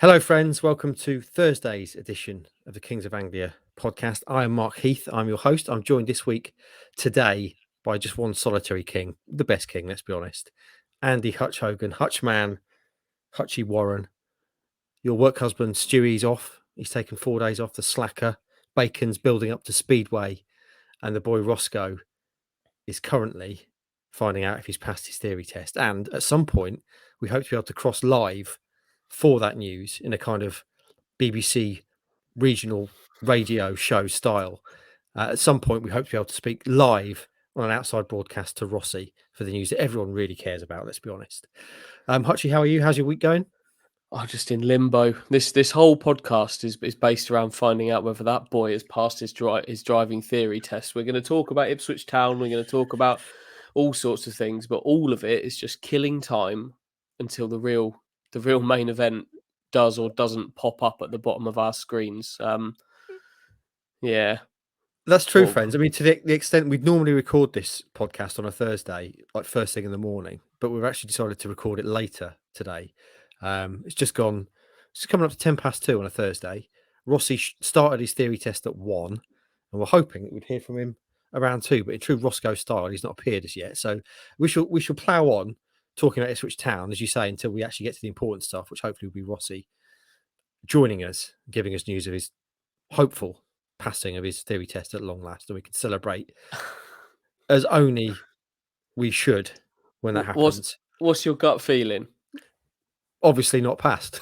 Hello, friends. Welcome to Thursday's edition of the Kings of Anglia podcast. I am Mark Heath. I'm your host. I'm joined this week today by just one solitary king, the best king, let's be honest. Andy Hutch Hogan, Hutchman, Hutchy Warren. Your work husband, Stewie's off. He's taken 4 days off, the slacker. Bacon's building up to Speedway. And the boy Roscoe is currently finding out if he's passed his theory test. And at some point, we hope to be able to cross live for that news in a kind of BBC regional radio show style. At some point, we hope to be able to speak live on an outside broadcast to Rossi for the news that everyone really cares about, let's be honest. Hutchie, how are you? How's your week going? I'm just in limbo. This whole podcast is based around finding out whether that boy has passed his driving theory test. We're going to talk about Ipswich Town. We're going to talk about all sorts of things, but all of it is just killing time until the real main event does or doesn't pop up at the bottom of our screens. Yeah. That's true, friends. I mean, to the extent we'd normally record this podcast on a Thursday, like first thing in the morning, but we've actually decided to record it later today. It's coming up to 2:10 on a Thursday. Rossi started his theory test at 1, and we're hoping that we'd hear from him around 2. But in true Roscoe style, he's not appeared as yet. So we shall plough on talking about Ipswich Town, as you say, until we actually get to the important stuff, which hopefully will be Rossi joining us, giving us news of his hopeful passing of his theory test at long last, and we can celebrate as only we should when that happens. What's your gut feeling? Obviously not passed.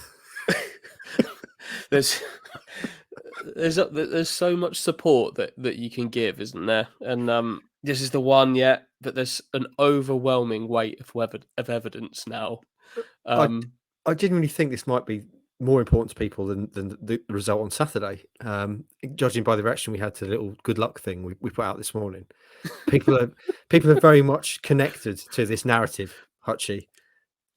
There's so much support that you can give, isn't there? And this is the one yet, but there's an overwhelming weight of evidence now. I genuinely think this might be more important to people than the result on Saturday. Judging by the reaction we had to the little good luck thing we put out this morning, people are very much connected to this narrative, Hutchie.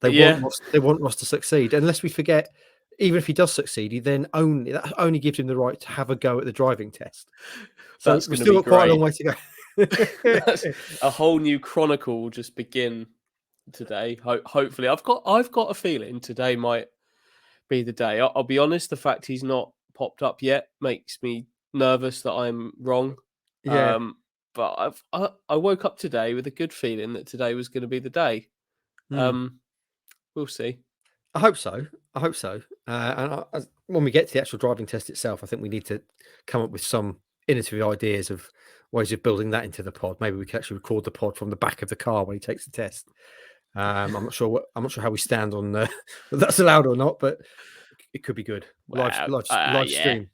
They want Ross to succeed. Unless we forget, even if he does succeed, that only gives him the right to have a go at the driving test. So we've still got quite a long way to go. A whole new chronicle will just begin today. Hopefully, I've got a feeling today might be the day. I'll be honest, the fact he's not popped up yet makes me nervous that I'm wrong. Yeah. But I woke up today with a good feeling that today was going to be the day. We'll see. I hope so. And when we get to the actual driving test itself, I think we need to come up with some innovative ideas of ways of building that into the pod. Maybe we can actually record the pod from the back of the car when he takes the test. I'm not sure how we stand on whether that's allowed or not, but it could be good. Live stream.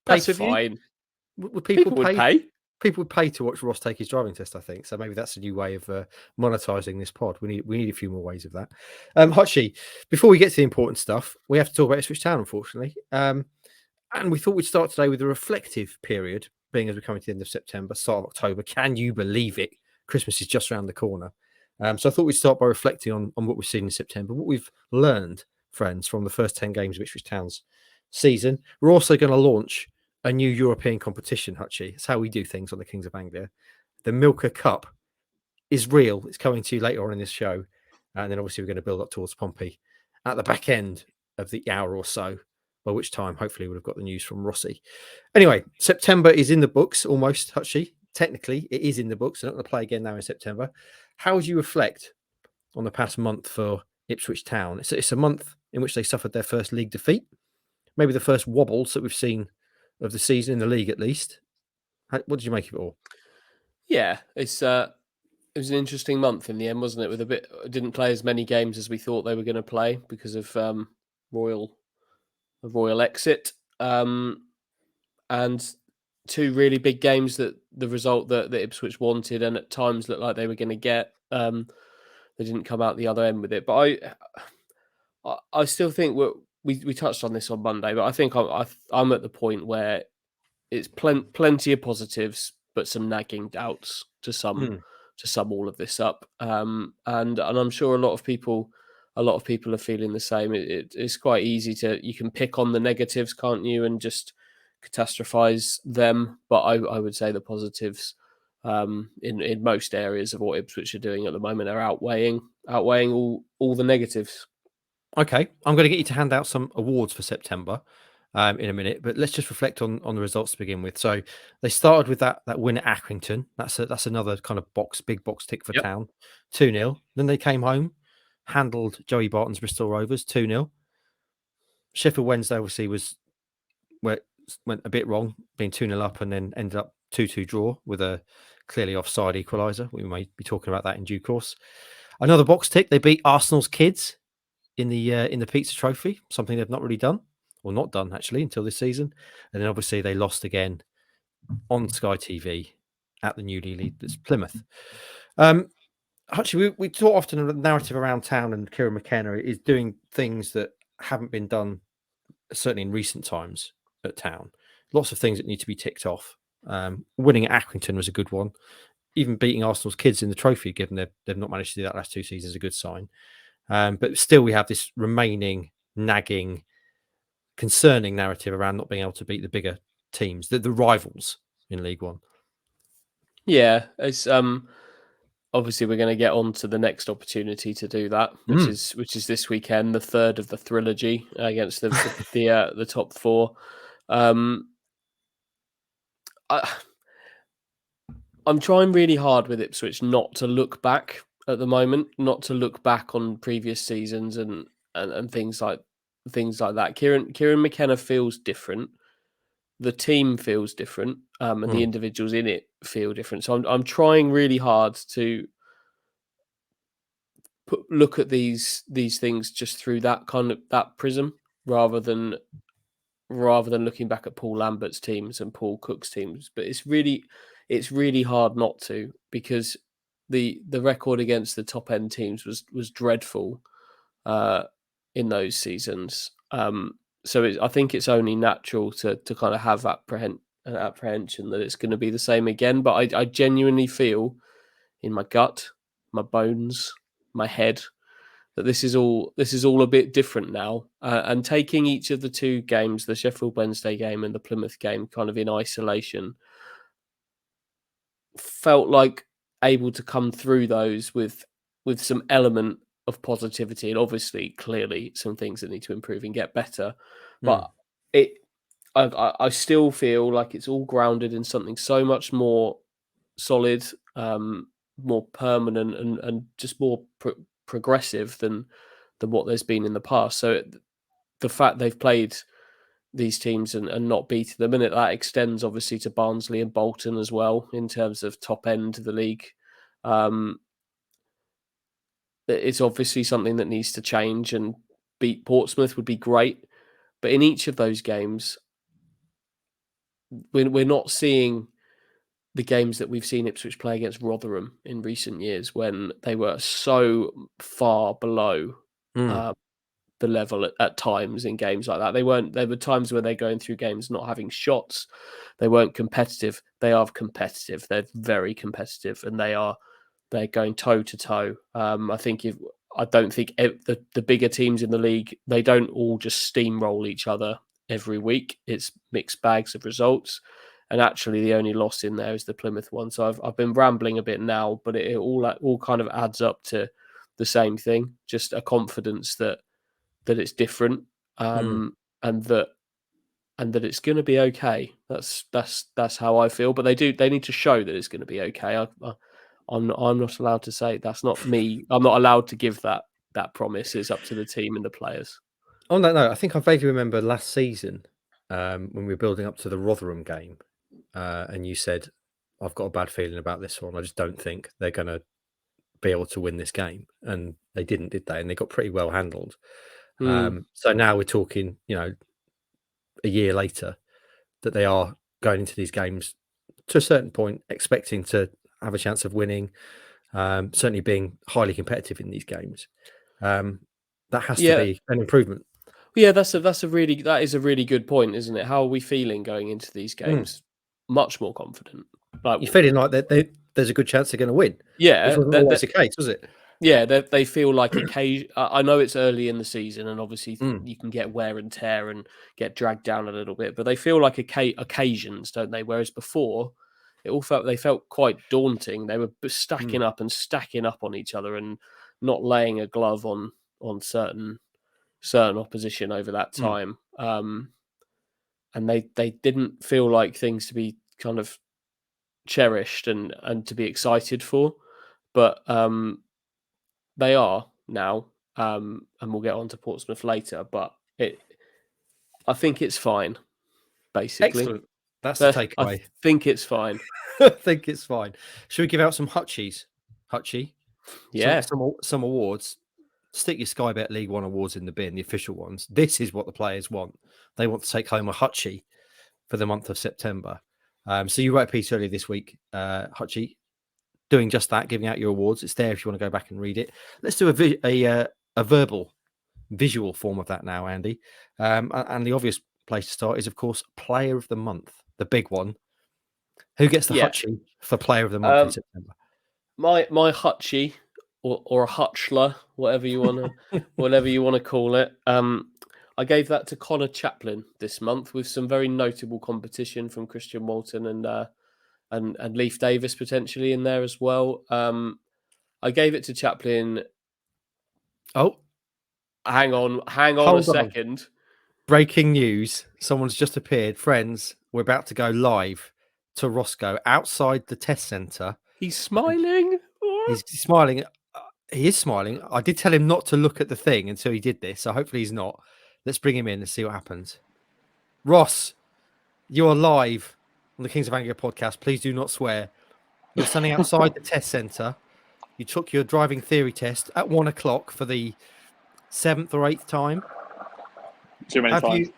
That's fine. Would people pay? People would pay to watch Ross take his driving test, I think. So maybe that's a new way of monetizing this pod. We need a few more ways of that. Hutchie, before we get to the important stuff, we have to talk about Ipswich Town, unfortunately. And we thought we'd start today with a reflective period, being as we're coming to the end of September, start of October. Can you believe it? Christmas is just around the corner. So I thought we'd start by reflecting on what we've seen in September, what we've learned, friends, from the first 10 games of Ipswich Town's season. We're also going to launch a new European competition, Hutchie. It's how we do things on the Kings of Anglia. The Milka Cup is real. It's coming to you later on in this show. And then obviously we're going to build up towards Pompey at the back end of the hour or so, by which time hopefully we'll have got the news from Rossi. Anyway, September is in the books almost, Hutchie. Technically, it is in the books. They're not going to play again now in September. How would you reflect on the past month for Ipswich Town? It's a month in which they suffered their first league defeat, maybe the first wobbles that we've seen of the season in the league, at least. What did you make of it all? Yeah, it was an interesting month in the end, wasn't it? Didn't play as many games as we thought they were going to play because of royal exit, and two really big games that the result that Ipswich wanted and at times looked like they were going to get. They didn't come out the other end with it, but I still think we touched on this on Monday, but I think I'm at the point where it's plenty of positives, but some nagging doubts to sum all of this up. And I'm sure a lot of people are feeling the same. It's quite easy you can pick on the negatives, can't you, and just catastrophize them. But I would say the positives in most areas of what Ipswich are doing at the moment are outweighing all the negatives. Okay, I'm going to get you to hand out some awards for September in a minute, but let's just reflect on the results to begin with. So they started with that win at Accrington. That's another kind of big box tick for Yep. Town, 2-0. Then they came home, handled Joey Barton's Bristol Rovers 2-0. Sheffield Wednesday obviously went a bit wrong, being 2-0 up, and then ended up 2-2 draw with a clearly offside equaliser. We may be talking about that in due course. Another box tick, they beat Arsenal's kids in the Pizza Trophy, something they've not really done, or not done actually until this season. And then obviously they lost again on Sky TV at the newly leaders Plymouth. Actually, we talk often of the narrative around Town, and Kieran McKenna is doing things that haven't been done, certainly in recent times at Town. Lots of things that need to be ticked off. Winning at Accrington was a good one. Even beating Arsenal's kids in the trophy, given they've not managed to do that last 2 seasons, is a good sign. But still, we have this remaining nagging, concerning narrative around not being able to beat the bigger teams, the rivals in League One. Yeah, it's obviously we're going to get on to the next opportunity to do that, which is this weekend, the third of the trilogy against the top four. I'm trying really hard with Ipswich not to look back at the moment, not to look back on previous seasons and things like that. Kieran McKenna feels different. The team feels different, and the individuals in it feel different. So I'm trying really hard to look at these things just through that prism, rather than looking back at Paul Lambert's teams and Paul Cook's teams. But it's really hard not to, because the record against the top end teams was dreadful in those seasons. So I think it's only natural to kind of have an apprehension that it's going to be the same again. But I genuinely feel in my gut, my bones, my head, that this is all a bit different now. And taking each of the two games, the Sheffield Wednesday game and the Plymouth game, kind of in isolation, felt like able to come through those with some element of positivity, and obviously clearly some things that need to improve and get better. But I still feel like it's all grounded in something so much more solid, more permanent, and just more progressive than what there's been in the past. So the fact they've played these teams and not beaten them, and that extends obviously to Barnsley and Bolton as well in terms of top end of the league. It's obviously something that needs to change, and beat Portsmouth would be great. But in each of those games, we're not seeing the games that we've seen Ipswich play against Rotherham in recent years, when they were so far below the level at times in games like that. There were times where they're going through games not having shots. They weren't competitive. They are competitive. They're very competitive, and they're going toe to toe. I don't think the bigger teams in the league, they don't all just steamroll each other every week. It's mixed bags of results. And actually, the only loss in there is the Plymouth one. So I've been rambling a bit now, but it all kind of adds up to the same thing: just a confidence that it's different, and that it's going to be okay. That's how I feel. But they need to show that it's going to be okay. I'm not allowed to say that's not me. I'm not allowed to give that promise. It's up to the team and the players. On that note, I think I vaguely remember last season when we were building up to the Rotherham game, and you said, "I've got a bad feeling about this one. I just don't think they're going to be able to win this game," and they didn't, did they? And they got pretty well handled. So now we're talking, a year later, that they are going into these games to a certain point expecting to have a chance of winning, certainly being highly competitive in these games. That has to be an improvement. Yeah, that is a really good point, isn't it? How are we feeling going into these games? Much more confident. You're feeling like there's a good chance they're going to win. Yeah, Which wasn't always the case, was it? Yeah, they feel like occasion. I know it's early in the season, and obviously you can get wear and tear and get dragged down a little bit, but they feel like occasions, don't they? Whereas before, they felt quite daunting. They were stacking up on each other and not laying a glove on certain certain opposition over that time. And they didn't feel like things to be kind of cherished and to be excited for, but they are now, and we'll get on to Portsmouth later. But I think it's fine, basically. Excellent. That's the I takeaway. think it's fine. I think it's fine. Should we give out some Hutchies? Hutchie? Yeah. Some awards. Stick your Sky Bet League One awards in the bin, the official ones. This is what the players want. They want to take home a Hutchie for the month of September. So you wrote a piece earlier this week, Hutchie, doing just that, giving out your awards. It's there if you want to go back and read it. Let's do a verbal, visual form of that now, Andy. And the obvious place to start is, of course, Player of the Month, the big one. Who gets the Hutchie for Player of the Month in September? My Hutchie or a Hutchler, whatever you want to call it. I gave that to Connor Chaplin this month with some very notable competition from Christian Walton and Leif Davis potentially in there as well. I gave it to Chaplin. Oh, hang on a second. Breaking news. Someone's just appeared. Friends, we're about to go live to Roscoe outside the test centre. He's smiling. He's smiling. He is smiling. I did tell him not to look at the thing until he did this, so hopefully he's not. Let's bring him in and see what happens. Ross, you are live on the Kings of Anglia podcast. Please do not swear. You're standing outside the test centre. You took your driving theory test at 1 o'clock for the 7th or 8th time. Too many times.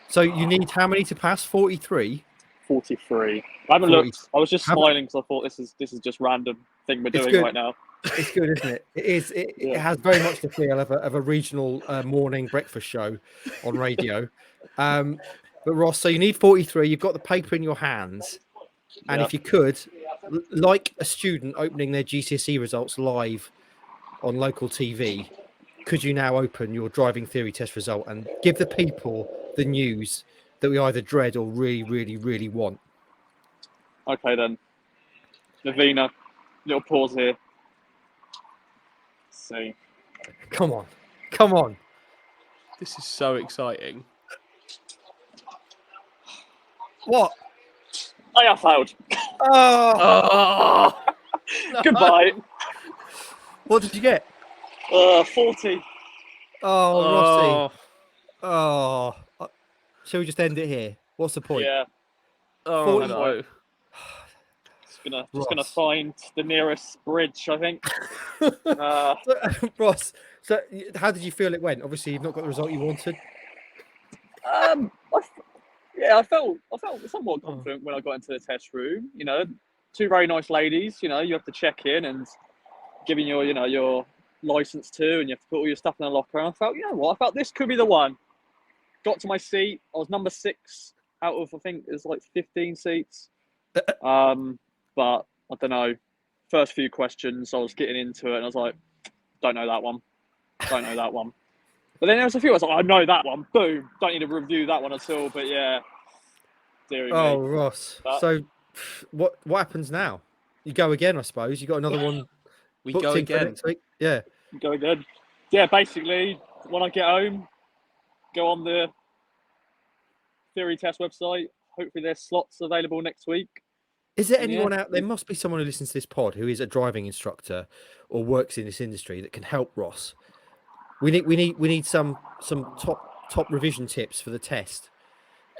So you need how many to pass? 43? 43. I haven't looked. I was just smiling because I thought this is just random thing we're doing right now. It's good, isn't it? It is. It has very much the feel of a regional morning breakfast show on radio. But Ross, so you need 43. You've got the paper in your hands, and if you could, like a student opening their GCSE results live on local TV, could you now open your driving theory test result and give the people the news that we either dread or really, really, really want? Okay then, Navina, little pause here. See. Come on. This is so exciting. What? I have failed. Oh. Goodbye. What did you get? 40. Oh, Rossi. Oh. Shall we just end it here? What's the point? Yeah. Oh, no. Just gonna find the nearest bridge, I think. Ross, so how did you feel it went? Obviously, you've not got the result you wanted. I felt somewhat confident when I got into the test room. You know, two very nice ladies. You know, you have to check in and giving your license to, and you have to put all your stuff in a locker. And I felt, you know what? I felt this could be the one. Got to my seat. I was number 6 out of, I think there's like 15 seats. But I don't know. First few questions, I was getting into it, and I was like, "Don't know that one. Don't know that one." But then there was a few. I was like, "I know that one. Boom. Don't need to review that one at all." But yeah. Oh, Ross. So, what happens now? You go again, I suppose. You got another one. We go again. Yeah. Go again. Yeah. Basically, when I get home, go on the theory test website. Hopefully, there's slots available next week. Is there anyone out there? Must be someone who listens to this pod who is a driving instructor or works in this industry that can help Ross. We need some top revision tips for the test.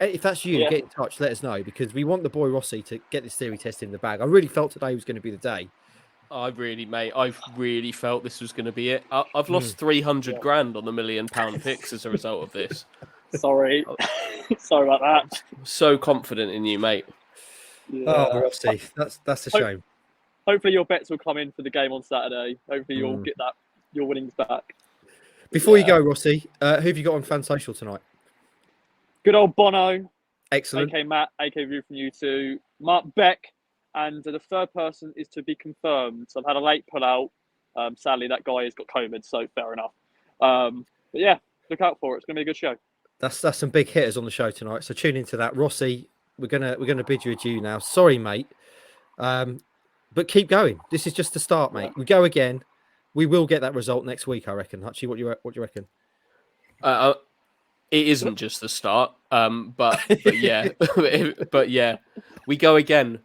If that's you, get in touch. Let us know, because we want the boy Rossi to get this theory test in the bag. I really felt today was going to be the day. I've really felt this was going to be it. I've lost 300 grand on the £1 million picks as a result of this. Sorry about that. I'm so confident in you, mate. Yeah. Oh, Rossi, that's a shame. Hopefully your bets will come in for the game on Saturday. Hopefully you'll get your winnings back. Before you go, Rossi, who have you got on Fan Social tonight? Good old Bono. Excellent. AK Matt, AK View from U2, Mark Beck, and the third person is to be confirmed. So I've had a late pull out. Sadly, that guy has got COVID, so fair enough. But yeah, look out for it. It's going to be a good show. That's some big hitters on the show tonight. So tune into that, Rossi. We're gonna bid you adieu now. Sorry, mate, but keep going. This is just the start, mate. We go again. We will get that result next week, I reckon. Hutchie, what do you reckon? It isn't just the start, but yeah, but yeah, we go again.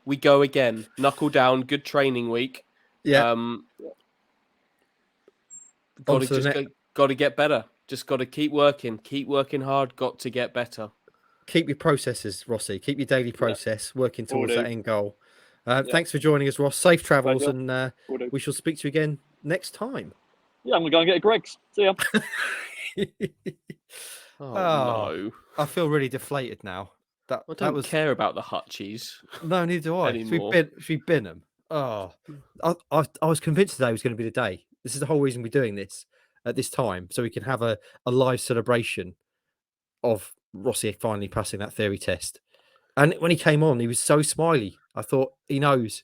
Knuckle down. Good training week. Yeah. Got to get better. Just got to keep working hard. Got to get better. Keep your processes, Rossi. Keep your daily process working towards that end goal. Thanks for joining us, Ross. Safe travels, and we shall speak to you again next time. Yeah, I'm gonna go and get a Greg's. See ya. No! I feel really deflated now. I don't care about the Hutchies. No, neither do I. Anymore. Should we bin them? Oh, I was convinced today was going to be the day. This is the whole reason we're doing this at this time, so we can have a live celebration of Rossi finally passing that theory test. And when he came on, he was so smiley. I thought he knows.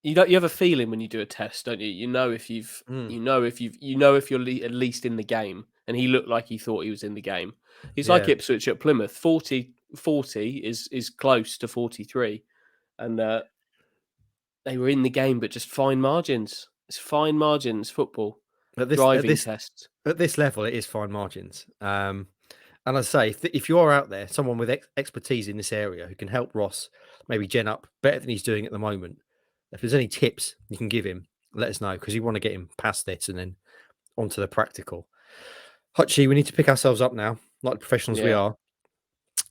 You have a feeling when you do a test, don't you? You know if you're at least in the game. And he looked like he thought he was in the game. He's like Ipswich at Plymouth. 40 is close to 43, and they were in the game, but just fine margins. It's fine margins football. Driving tests at this level, it is fine margins. And I say, if you are out there, someone with expertise in this area who can help Ross maybe gen up better than he's doing at the moment, if there's any tips you can give him, let us know, because you want to get him past this and then onto the practical. Hutchie, we need to pick ourselves up now, like the professionals we are,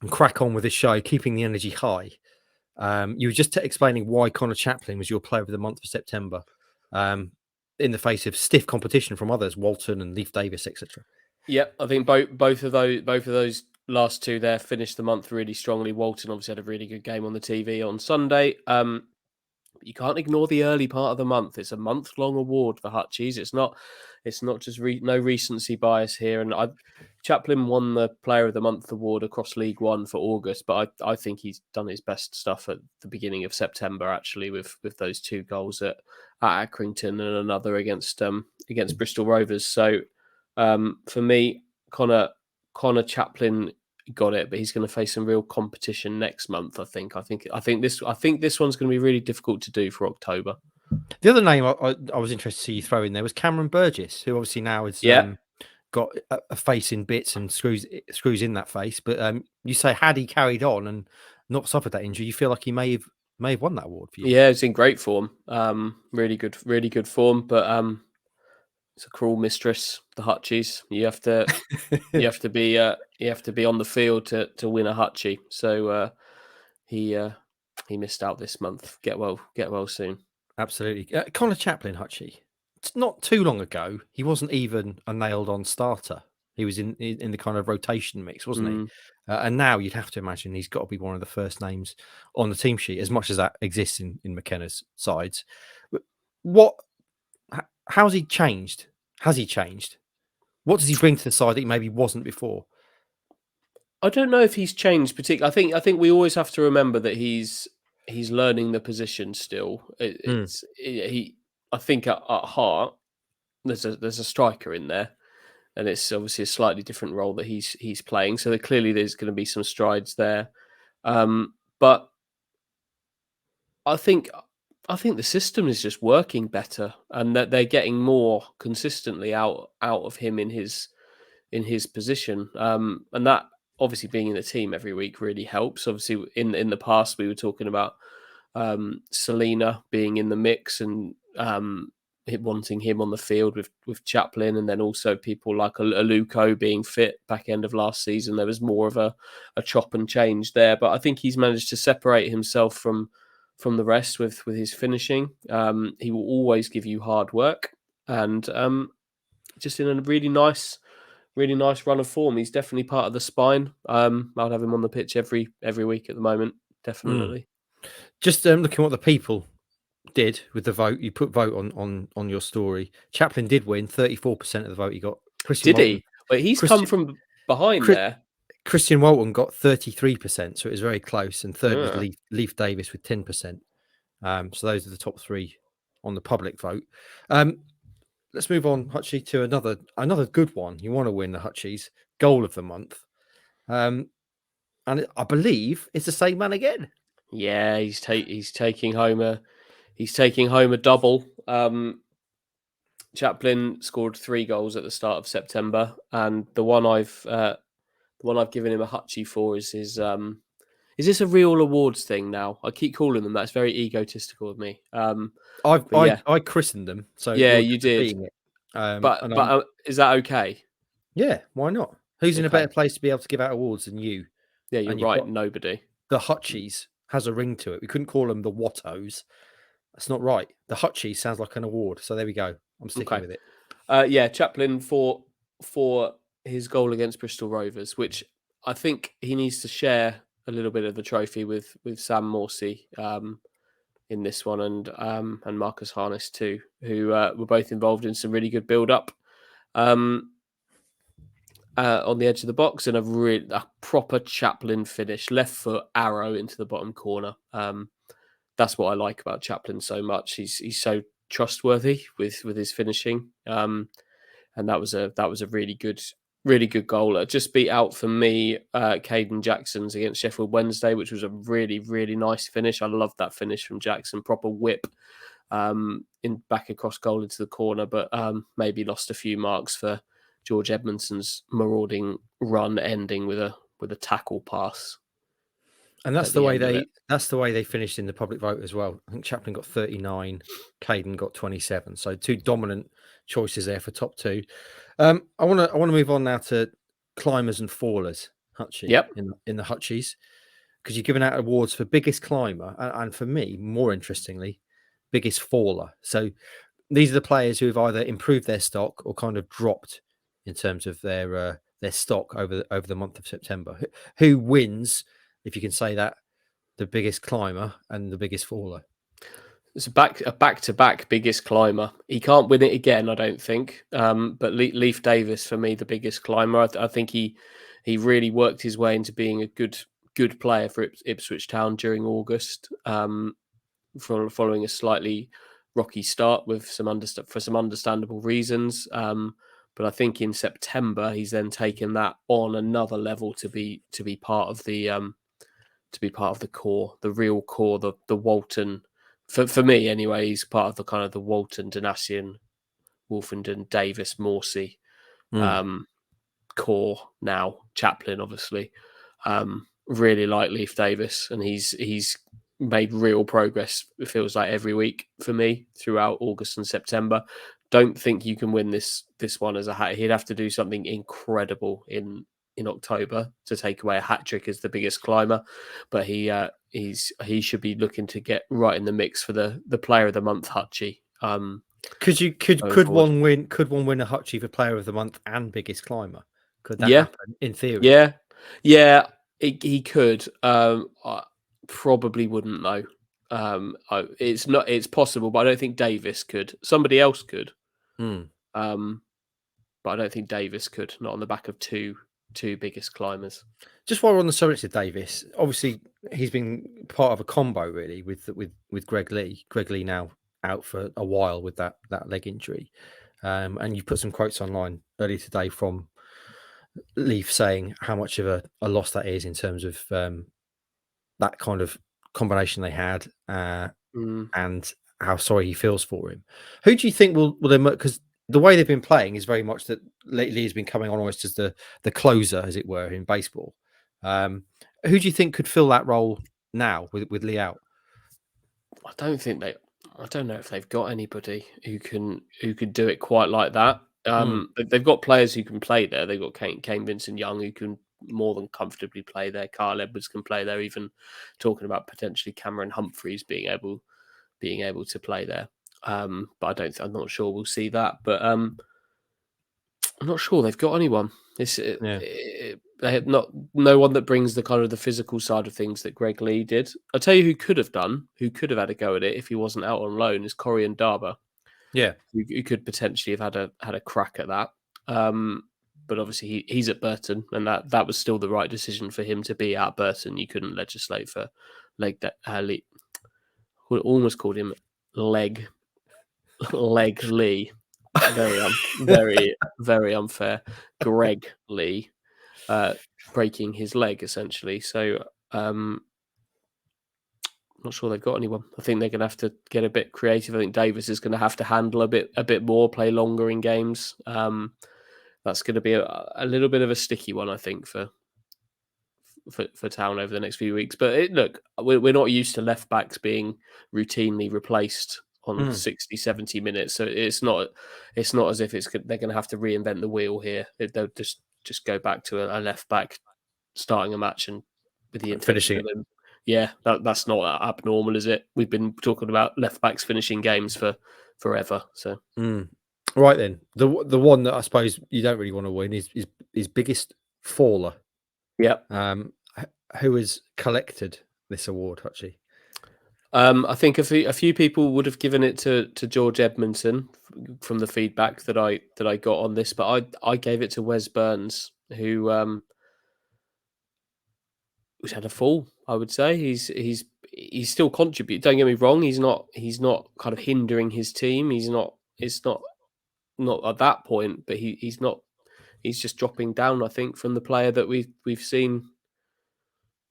and crack on with this show, keeping the energy high. You were just explaining why Connor Chaplin was your player of the month for September, in the face of stiff competition from others, Walton and Leif Davis, etc. Yep, I think both of those last two there finished the month really strongly. Walton obviously had a really good game on the TV on Sunday. But you can't ignore the early part of the month. It's a month-long award for Hutchies. It's not just no recency bias here. And Chaplin won the Player of the Month award across League One for August, but I think he's done his best stuff at the beginning of September, actually, with those 2 goals at Accrington and another against Bristol Rovers. So for me, Connor Chaplin got it, but he's going to face some real competition next month. I think this one's going to be really difficult to do for October. The other name I was interested to see you throw in there was Cameron Burgess, who obviously now has got a face in bits and screws in that face. But you say, had he carried on and not suffered that injury, you feel like he may have won that award for you. Yeah, it's in great form. Really good form. But it's a cruel mistress, the Hutchies. You have to be on the field to win a Hutchie. So he missed out this month. Get well soon. Absolutely. Connor Chaplin, Hutchie. It's not too long ago. He wasn't even a nailed-on starter. He was in the kind of rotation mix, wasn't he? And now you'd have to imagine he's got to be one of the first names on the team sheet, as much as that exists in McKenna's sides. How's he changed? Has he changed? What does he bring to the side that he maybe wasn't before? I don't know if he's changed particularly. I think we always have to remember that he's learning the position still. I think at heart there's a striker in there, and it's obviously a slightly different role that he's playing. So clearly there's going to be some strides there, but I think the system is just working better, and that they're getting more consistently out of him in his position, and that obviously being in the team every week really helps. Obviously, in the past we were talking about Selena being in the mix and wanting him on the field with Chaplin, and then also people like Aluko being fit back end of last season. There was more of a chop and change there, but I think he's managed to separate himself from the rest with his finishing. He will always give you hard work, and just in a really nice run of form. He's definitely part of the spine. I'd have him on the pitch every week at the moment, definitely. Just looking what the people did with the vote. You put vote on your story. Chaplin did win 34% of the vote he got. He? But he's come from behind there. Christian Walton got 33%, so it was very close. And third was Leif Davis with 10%. So those are the top 3 on the public vote. Let's move on, Hutchie, to another good one. You want to win the Hutchies goal of the month. And I believe it's the same man again. Yeah, he's taking home a double. Chaplin scored 3 goals at the start of September, and the one I've given him a Hutchie for is his. Is this a real awards thing now? I keep calling them that. It's very egotistical of me. I christened them, so yeah, you're you just did. repeating it. But is that okay? Yeah, why not? Who's in a Okay. better place to be able to give out awards than you? Yeah, you're And you've right. got- Nobody. The Hutchies has a ring to it. We couldn't call them the Wattos. That's not right. The Hutchies sounds like an award. So there we go. I'm sticking with it. Yeah, Chaplin for his goal against Bristol Rovers, which I think he needs to share a little bit of the trophy with Sam Morsey in this one, and Marcus Harness too, who were both involved in some really good build up on the edge of the box, and a proper Chaplin finish, left foot arrow into the bottom corner. That's what I like about Chaplin so much. He's so trustworthy with his finishing. And that was a really good goal. Just beat out for me Caden Jackson's against Sheffield Wednesday, which was a really, really nice finish. I loved that finish from Jackson. Proper whip in back across goal into the corner, but maybe lost a few marks for George Edmondson's marauding run ending with a tackle pass. And that's the way they finished in the public vote as well. I think Chaplin got 39, Caden got 27. So 2 dominant choices there for top 2. I want to move on now to climbers and fallers, Hutchie. Yep. In the Hutchies, because you're giving out awards for biggest climber and for me, more interestingly, biggest faller. So these are the players who have either improved their stock or kind of dropped in terms of their stock over the month of September. Who wins, if you can say that, the biggest climber and the biggest faller? It's a back-to-back biggest climber. He can't win it again, I don't think. But Leif Davis, for me, the biggest climber. I think he really worked his way into being a good player for Ipswich Town during August, following a slightly rocky start with some understandable reasons. But I think in September he's then taken that on another level to be part of the core, the real core, the Walton. For me, anyway, he's part of the kind of the Walton, Donatian, Wolfenden, Davis, Morsey core now. Chaplin, obviously, really like Leif Davis, and he's made real progress. It feels like every week for me throughout August and September. Don't think you can win this one as a hat. He'd have to do something incredible in October to take away a hat trick as the biggest climber, but he should be looking to get right in the mix for the player of the month, Hutchie. Could one win a Hutchie for player of the month and biggest climber? Could that happen in theory? Yeah, he could. I probably wouldn't know. It's possible, but I don't think Davis could. Somebody else could. But I don't think Davis could. Not on the back of two biggest climbers. Just while we're on the subject of Davis, obviously he's been part of a combo really with Greg Lee. Greg Lee now out for a while with that leg injury, and you put some quotes online earlier today from Leaf saying how much of a loss that is in terms of that kind of combination they had, and how sorry he feels for him. Who do you think will they? Because the way they've been playing is very much that Lee has been coming on almost as the closer, as it were, in baseball. Who do you think could fill that role now with Lee out? I don't know if they've got anybody who could do it quite like that. They've got players who can play there. They've got Kane Vincent-Young who can more than comfortably play there. Carl Edwards can play there. Even talking about potentially Cameron Humphreys being able to play there. But I'm not sure we'll see that. But I'm not sure they've got anyone. They have no one that brings the kind of the physical side of things that Greg Lee did. I'll tell you who could have had a go at it if he wasn't out on loan is Corian Darber. Yeah, who could potentially have had a crack at that. But obviously he's at Burton, and that was still the right decision for him to be at Burton. You couldn't legislate for we almost called him leg Lee. Very very unfair. Greg Lee breaking his leg essentially. So not sure they've got anyone. I think they're going to have to get a bit creative. I think Davis is going to have to handle a bit more, play longer in games. That's going to be a little bit of a sticky one, I think, for Town over the next few weeks. But look, we're not used to left backs being routinely replaced on 60, 70 minutes. So it's not as if they're going to have to reinvent the wheel here. They'll just go back to a left back starting a match and with the finishing intention of him. Yeah, that's not abnormal, is it? We've been talking about left backs finishing games for forever. So right then, the one that I suppose you don't really want to win is his biggest faller. Yeah. Who has collected this award, Hutchie? I think a few people would have given it to George Edmondson from the feedback that I got on this, but I gave it to Wes Burns, who's had a fall. I would say he's still contributing. Don't get me wrong. He's not kind of hindering his team. It's not at that point, but he's not. He's just dropping down. I think from the player that we've seen.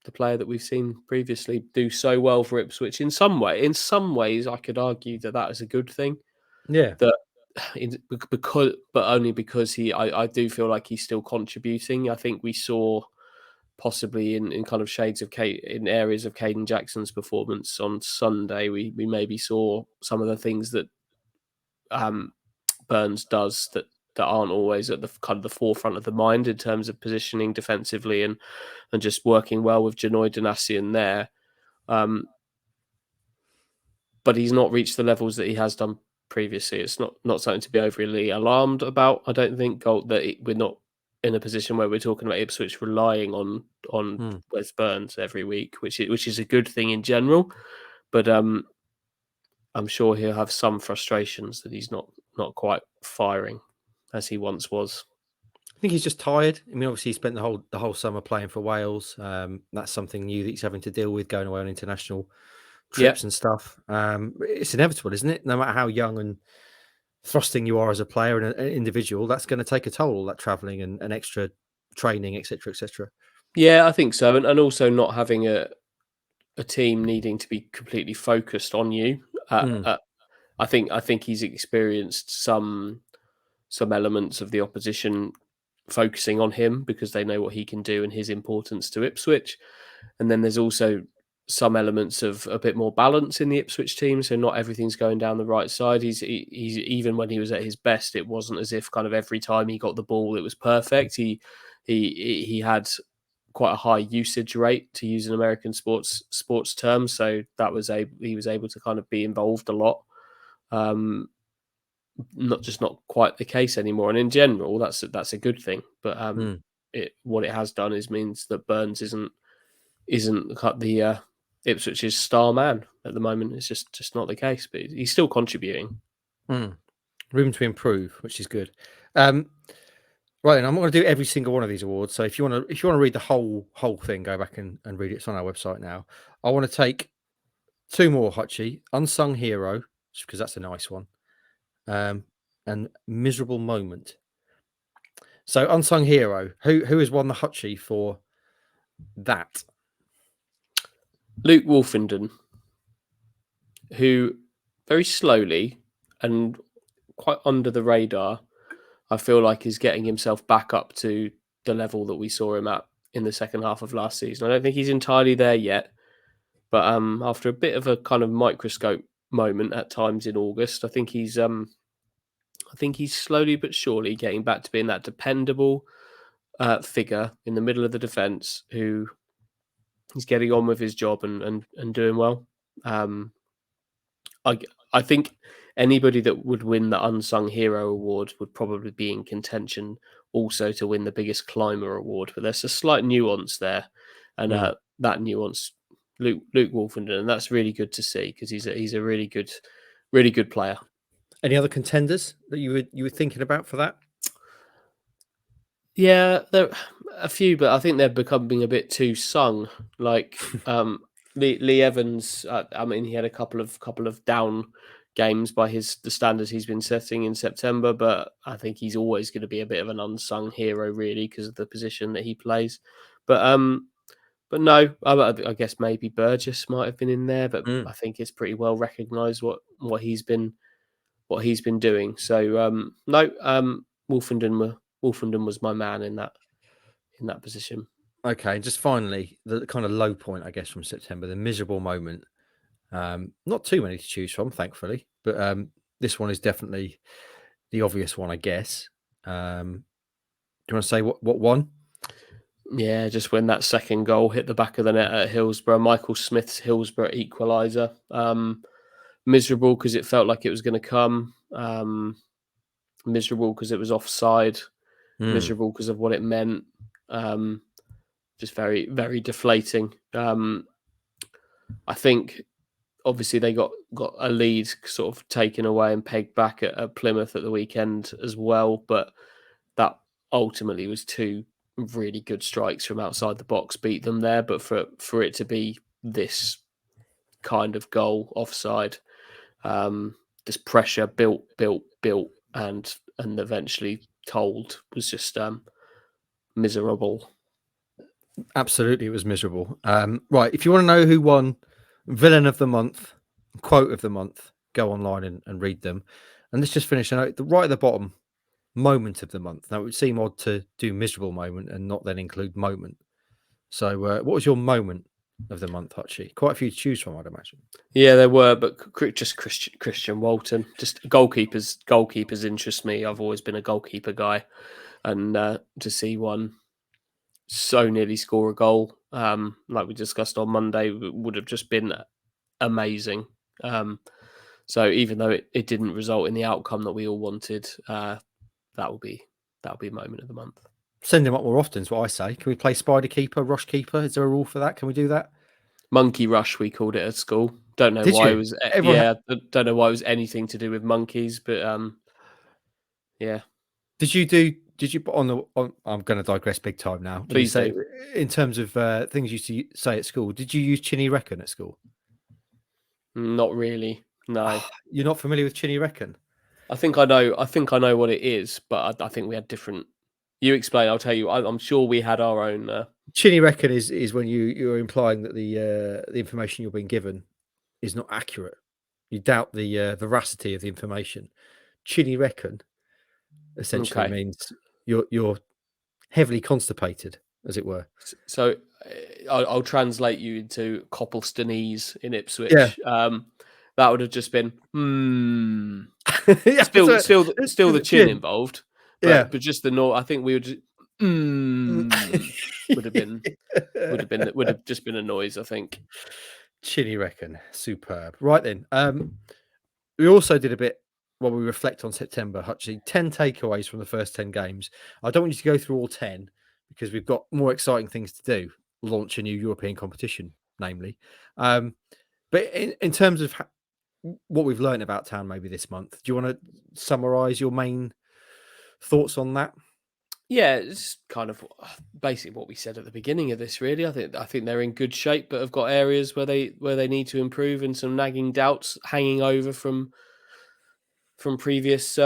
The player that we've seen previously do so well for Ipswich. In some ways, I could argue that is a good thing. Yeah. But only because I do feel like he's still contributing. I think we saw possibly in kind of shades of in areas of Caden Jackson's performance on Sunday. We maybe saw some of the things that Burns does that aren't always at the kind of the forefront of the mind in terms of positioning defensively and just working well with Janoy Donasian there. But he's not reached the levels that he has done previously. It's not something to be overly alarmed about. I don't think we're not in a position where we're talking about Ipswich relying on Wes Burns every week, which is a good thing in general. But I'm sure he'll have some frustrations that he's not quite firing as he once was. I think he's just tired. I mean, obviously, he spent the whole summer playing for Wales. That's something new that he's having to deal with, going away on international trips and stuff. It's inevitable, isn't it? No matter how young and thrusting you are as a player and an individual, that's going to take a toll, all that travelling and extra training, etc., etc. Yeah, I think so. And also not having a team needing to be completely focused on you. I think he's experienced some elements of the opposition focusing on him because they know what he can do and his importance to Ipswich. And then there's also some elements of a bit more balance in the Ipswich team. So not everything's going down the right side. He's even when he was at his best, it wasn't as if kind of every time he got the ball, it was perfect. He had quite a high usage rate, to use an American sports term. So he was able to kind of be involved a lot. Not quite the case anymore, and in general, that's a good thing. But what it has done means that Burns isn't the Ipswich's star man at the moment. It's just not the case. But he's still contributing. Room to improve, which is good. Right, then I'm not going to do every single one of these awards. So if you want to read the whole thing, go back and read it. It's on our website now. I want to take two more, Hutchie. Unsung Hero, because that's a nice one. And Miserable Moment. So Unsung Hero, who has won the Hutchie for that? Luke Wolfenden, who very slowly and quite under the radar, I feel like is getting himself back up to the level that we saw him at in the second half of last season. I don't think he's entirely there yet, but after a bit of a kind of microscope moment at times in August, I think he's slowly but surely getting back to being that dependable figure in the middle of the defence who is getting on with his job and doing well. I think anybody that would win the Unsung Hero Award would probably be in contention also to win the Biggest Climber Award, but there's a slight nuance there, and that nuance, Luke Wolfenden, and that's really good to see because he's a really good player. Any other contenders that you were thinking about for that? Yeah, there are a few, but I think they're becoming a bit too sung. Like Lee Evans, I mean, he had a couple of down games by the standards he's been setting in September, but I think he's always going to be a bit of an unsung hero, really, because of the position that he plays. But But no, I guess maybe Burgess might have been in there, but Mm. I think it's pretty well recognised what he's been doing. So no, Wolfenden was my man in that position. Okay, and just finally, the kind of low point, I guess, from September, the miserable moment. Not too many to choose from, thankfully, but this one is definitely the obvious one, I guess. Do you want to say what won? Yeah, just when that second goal hit the back of the net at Hillsborough, Michael Smith's Hillsborough equaliser. Miserable because it felt like it was going to come. Miserable because it was offside. Miserable because of what it meant. Just very, very deflating. I think obviously they got a lead sort of taken away and pegged back at Plymouth at the weekend as well, but that ultimately was two really good strikes from outside the box beat them there. But for it to be this kind of goal offside, this pressure built, and eventually told was just miserable. Absolutely, it was miserable. Right, if you want to know who won Villain of the Month, Quote of the Month, go online and read them. And let's just finish right at the bottom, Moment of the Month. Now, it would seem odd to do miserable moment and not then include moment. So, what was your moment of the month, Hutchie? Quite a few to choose from, I'd imagine. Yeah, there were, but just Christian Walton. Just goalkeepers interest me. I've always been a goalkeeper guy, and to see one so nearly score a goal, like we discussed on Monday, would have just been amazing. So even though it didn't result in the outcome that we all wanted, that will be moment of the month. Send him up more often is what I say. Can we play Spider Keeper, Rush Keeper? Is there a rule for that? Can we do that? Monkey Rush, we called it at school. Don't know Did why you? it was. Everyone Don't know why it was anything to do with monkeys, but yeah. Did you put on the? I'm going to digress big time now. Please say, do. In terms of things you used to say at school, did you use Chinny Reckon at school? Not really. No. You're not familiar with Chinny Reckon? I think I know what it is, but I think we had different. You explain. I'll tell you. I'm sure we had our own. Chinny Reckon is when you're implying that the information you're being given is not accurate. You doubt the veracity of the information. Chinny Reckon essentially means you're heavily constipated, as it were. So I'll translate you into Copplestonese in Ipswich. Yeah. That would have just been Yeah, still the chin involved. But just the I think we would just, would have just been a noise, I think. Chinny Reckon, superb. Right then, we also did a bit while we reflect on September. Hutchie, 10 takeaways from the first 10 games. I don't want you to go through all 10 because we've got more exciting things to do. Launch a new European competition, namely. But in terms of what we've learned about Town maybe this month, do you want to summarise your main thoughts on that? Yeah, it's kind of basically what we said at the beginning of this. Really, I think they're in good shape, but have got areas where they need to improve and some nagging doubts hanging over from previous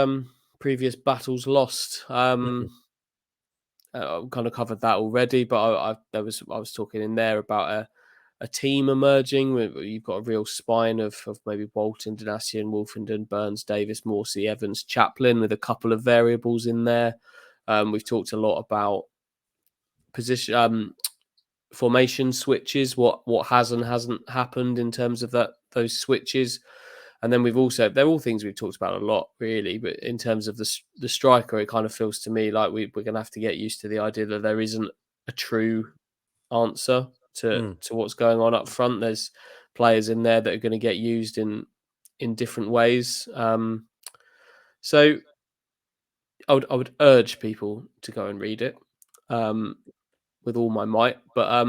battles lost. I've kind of covered that already, but I was talking in there about a team emerging. You've got a real spine of maybe Walton, Danassian, Wolfenden, Burns, Davis, Morsey, Evans, Chaplin, with a couple of variables in there. We've talked a lot about position formation switches, what has and hasn't happened in terms of those switches. And then they're all things we've talked about a lot, really. But in terms of the striker, it kind of feels to me like we're going to have to get used to the idea that there isn't a true answer to what's going on up front. There's players in there that are going to get used in different ways. So I would urge people to go and read it with all my might. But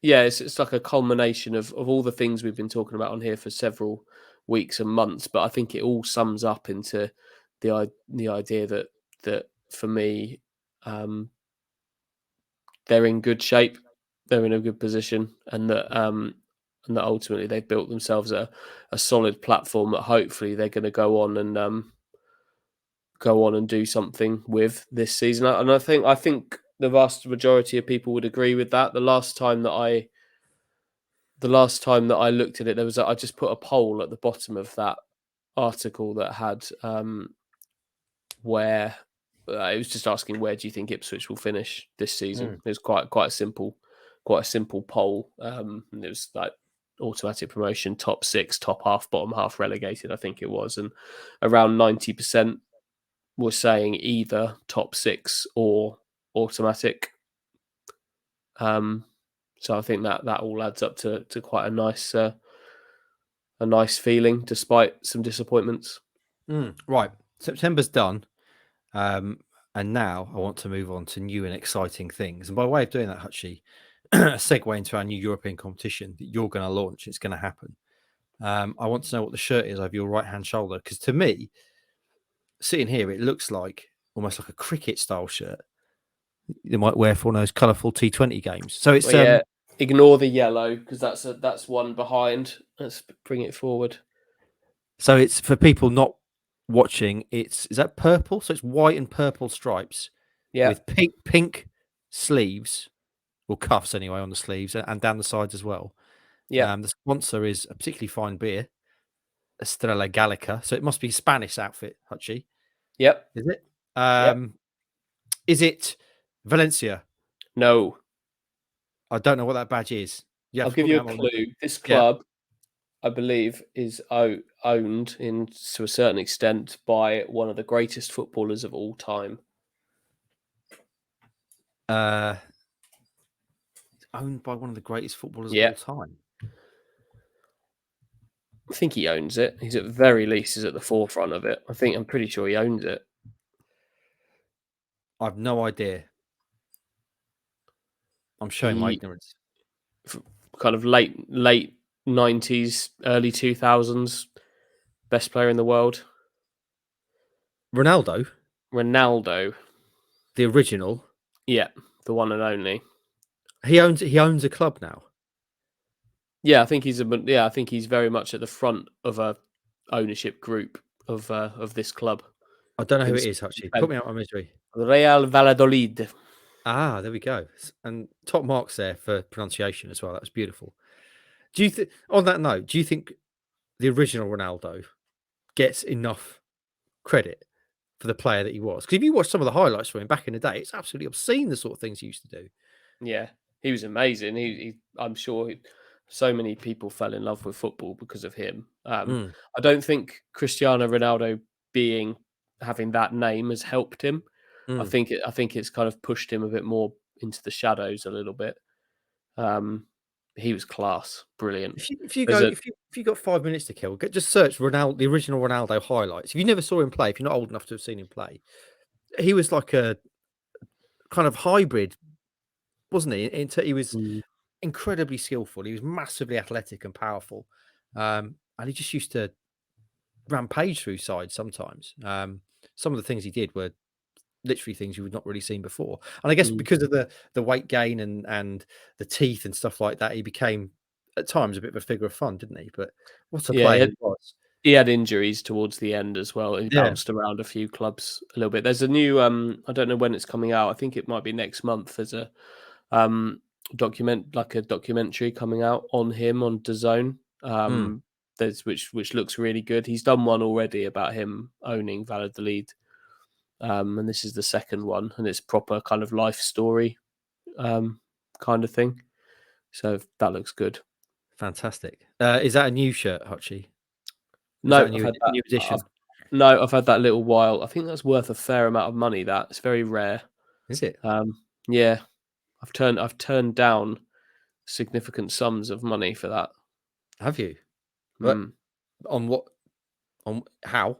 yeah, it's like a culmination of all the things we've been talking about on here for several weeks and months. But I think it all sums up into the idea that for me, they're in good shape, they're in a good position, and that ultimately they've built themselves a solid platform that hopefully they're going to go on and do something with this season. And I think the vast majority of people would agree with that. The last time that I looked at it, I just put a poll at the bottom of that article that had where it was just asking where do you think Ipswich will finish this season. It was quite a simple poll. And it was like automatic promotion, top 6, top half, bottom half relegated, I think it was, and around 90% were saying either top 6 or automatic. So I think that all adds up to quite a nice feeling despite some disappointments. Right, September's done, and now I want to move on to new and exciting things. And by way of doing that, Hutchie, a segue into our new European competition that you're going to launch. It's going to happen. I want to know what the shirt is over your right-hand shoulder, because to me, sitting here, it looks like almost like a cricket style shirt you might wear for one of those colourful T20 games. So it's ignore the yellow because that's one behind. Let's bring it forward. So it's for people not watching. Is that purple? So it's white and purple stripes, with pink sleeves or cuffs anyway on the sleeves and down the sides as well. Yeah. The sponsor is a particularly fine beer, Estrella Gallica. So it must be a Spanish outfit, Hutchie. Yep. Is it? Is it Valencia? No. I don't know what that badge is. I'll give you a clue. This club, I believe, is owned to a certain extent by one of the greatest footballers of all time. Owned by one of the greatest footballers of all time. I think he owns it. He's at very least at the forefront of it. I'm pretty sure he owns it. I've no idea. I'm showing my ignorance. Kind of late 90s, early 2000s, best player in the world. Ronaldo, the original. Yeah, the one and only. He owns a club now. Yeah, I think he's very much at the front of a ownership group of this club. I don't know who it is, actually. Put me out of my misery. Real Valladolid. Ah, there we go. And top marks there for pronunciation as well. That was beautiful. Do you think, on that note, do you think the original Ronaldo gets enough credit for the player that he was? Because if you watch some of the highlights from him back in the day, it's absolutely obscene the sort of things he used to do. Yeah, he was amazing. I'm sure so many people fell in love with football because of him. I don't think Cristiano Ronaldo having that name has helped him. I think it's kind of pushed him a bit more into the shadows a little bit. He was class, brilliant. If you got 5 minutes to kill, just search Ronaldo, the original Ronaldo highlights. If you never saw him play, if you're not old enough to have seen him play, he was like a kind of hybrid, wasn't he? He was incredibly skillful. He was massively athletic and powerful, and he just used to rampage through sides sometimes. Some of the things he did were literally things you would not really seen before. And I guess because of the weight gain and the teeth and stuff like that, he became at times a bit of a figure of fun, didn't he? But what a player he was. He had injuries towards the end as well. He bounced around a few clubs a little bit. There's a new I don't know when it's coming out. I think it might be next month. There's a documentary coming out on him on DAZN. Which looks really good. He's done one already about him owning Valladolid. And this is the second one, and it's proper kind of life story kind of thing. So that looks good. Fantastic. Is that a new shirt, Hutchie? No, new edition. I've had that a little while. I think that's worth a fair amount of money. It's very rare. Is it? Yeah. I've turned down significant sums of money for that. Have you? But on what? On how?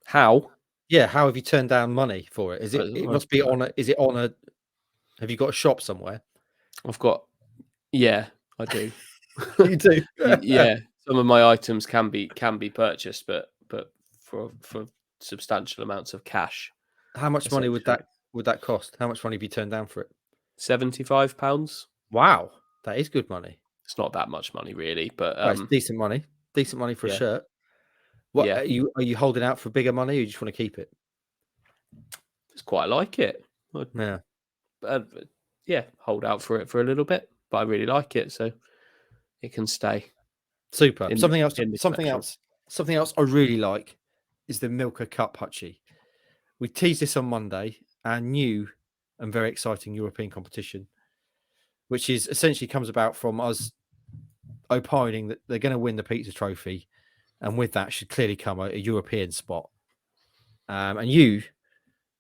How? Yeah, how have you turned down money for it? It must be on a. Is it on a? Have you got a shop somewhere? I've got. Yeah, I do. You do. Yeah, some of my items can be purchased, but for substantial amounts of cash. How much money would that cost? How much money have you turned down for it? £75. Wow, that is good money. It's not that much money, really, but it's decent money. Decent money for a shirt. What are you holding out for bigger money, or you just want to keep it? Just quite like it. Yeah, hold out for it for a little bit. But I really like it, so it can stay. Super. in Something else. the Something collection. else. Something else I really like is the Milka Cup, Hutchie. We teased this on Monday, our new and very exciting European competition, which is essentially comes about from us opining that they're going to win the Pizza Trophy, and with that should clearly come a European spot. And you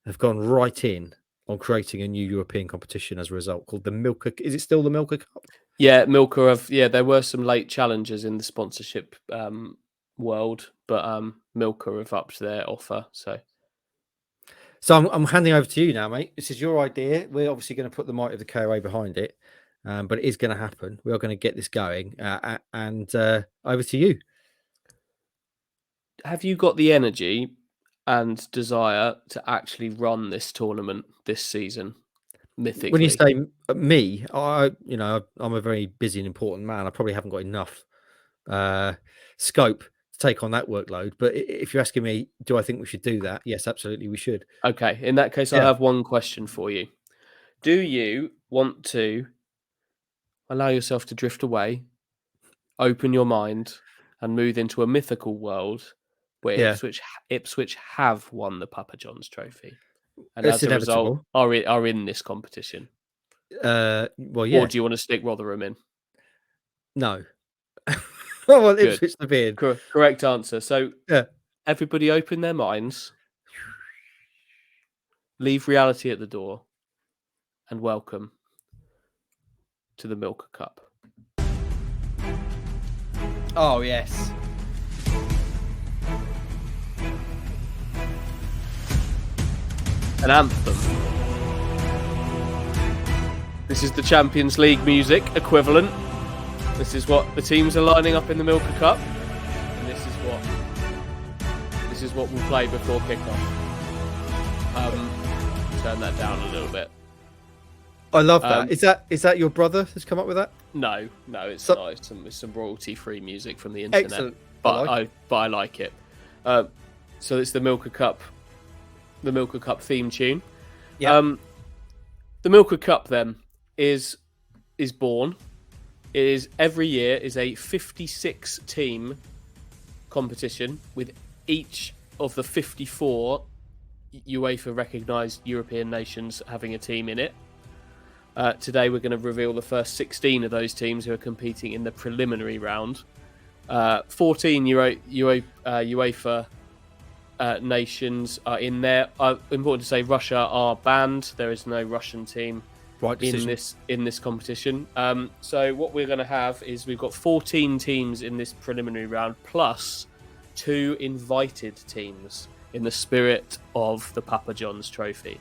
have gone right in on creating a new European competition as a result, called the Milka. Is it still the Milka Cup? Yeah, Milka there were some late challenges in the sponsorship world, but Milka have upped their offer. So I'm handing over to you now, mate. This is your idea. We're obviously going to put the might of the KOA behind it, but it is going to happen. We are going to get this going, and over to you. have you got the energy and desire to actually run this tournament this season? Mythically, When you say me, I'm a very busy and important man. I probably haven't got enough scope to take on that workload. But if you're asking me, do I think we should do that? Yes, absolutely, we should. Okay, in that case, I have one question for you. Do you want to allow yourself to drift away, open your mind, and move into a mythical world where Ipswich have won the Papa John's Trophy, and It's as a result are in this competition? Well, yeah. Or do you want to stick Rotherham in? No. I want Ipswich to be in. Correct answer. So everybody open their minds, leave reality at the door, and welcome to the Milka Cup. Oh, yes. An anthem. This is the Champions League music equivalent. This is what the teams are lining up in the Milka Cup, and this is what we'll play before kickoff. Turn that down a little bit. I love that. Is that your brother who's come up with that? No, it's not. It's some royalty-free music from the internet. Excellent. But I like it. So it's the Milka Cup theme tune. Yeah. The Milka Cup then is born. It is every year is a 56 team competition with each of the 54 UEFA recognised European nations having a team in it. Today we're going to reveal the first 16 of those teams who are competing in the preliminary round. 14 UEFA nations are in there. Important to say, Russia are banned. There is no Russian team in this competition. So what we're going to have is we've got 14 teams in this preliminary round plus 2 invited teams in the spirit of the Papa John's Trophy.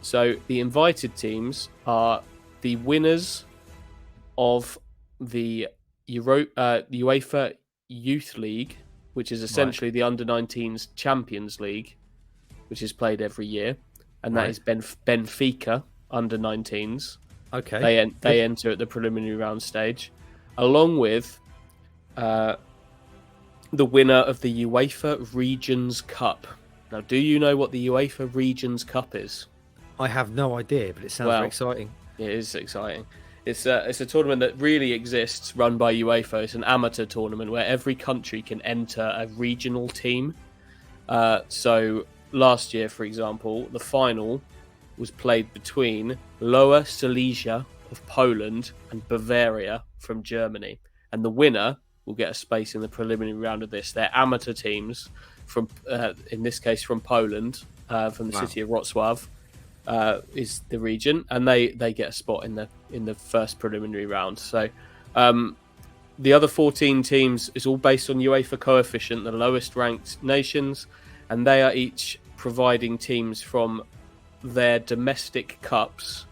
So the invited teams are the winners of the UEFA Youth League, which is essentially the Under-19s Champions League, which is played every year, and that is Benfica Under-19s. Okay. They enter at the preliminary round stage, along with the winner of the UEFA Regions Cup. Now, do you know what the UEFA Regions Cup is? I have no idea, but it sounds very exciting. It is exciting. It's a tournament that really exists, run by UEFA. It's an amateur tournament where every country can enter a regional team. So last year, for example, the final was played between Lower Silesia of Poland and Bavaria from Germany. And the winner will get a space in the preliminary round of this. They're amateur teams from, in this case, from Poland, from the city of Wrocław. Is the region, and they get a spot in the first preliminary round. So the other 14 teams is all based on UEFA coefficient, the lowest ranked nations, and they are each providing teams from their domestic cups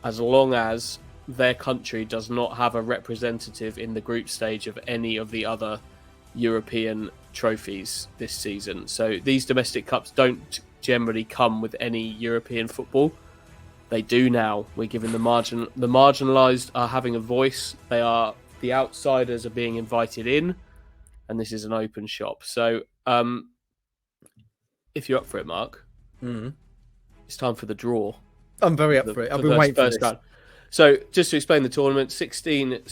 as long as their country does not have a representative in the group stage of any of the other European trophies this season. So these domestic cups don't generally come with any European football. They do now. We're giving the marginalised are having a voice. The outsiders are being invited in, and this is an open shop. So if you're up for it, Mark, it's time for the draw. I'm very up for it. I've been waiting for this. round. So just to explain the tournament, 16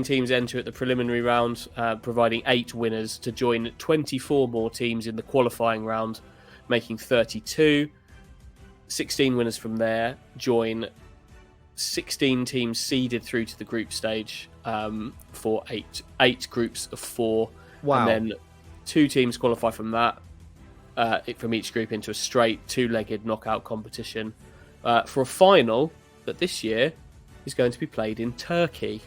teams enter at the preliminary round, providing 8 winners to join 24 more teams in the qualifying round, making 32. 16 winners from there join 16 teams seeded through to the group stage for eight groups of 4. Wow. And then 2 teams qualify from that, from each group into a straight 2-legged knockout competition for a final that this year is going to be played in Turkey.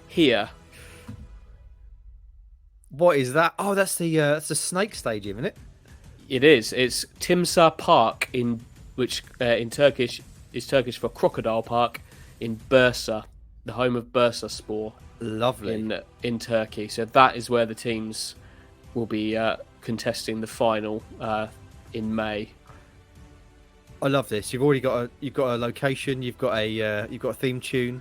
Here. What is that? Oh, that's the Snake Stadium, isn't it? It is. It's Timsah Park, which in Turkish is Turkish for Crocodile Park, in Bursa, the home of Bursaspor. Lovely. In Turkey. So that is where the teams will be contesting the final in May. I love this. You've already got a location. You've got a theme tune.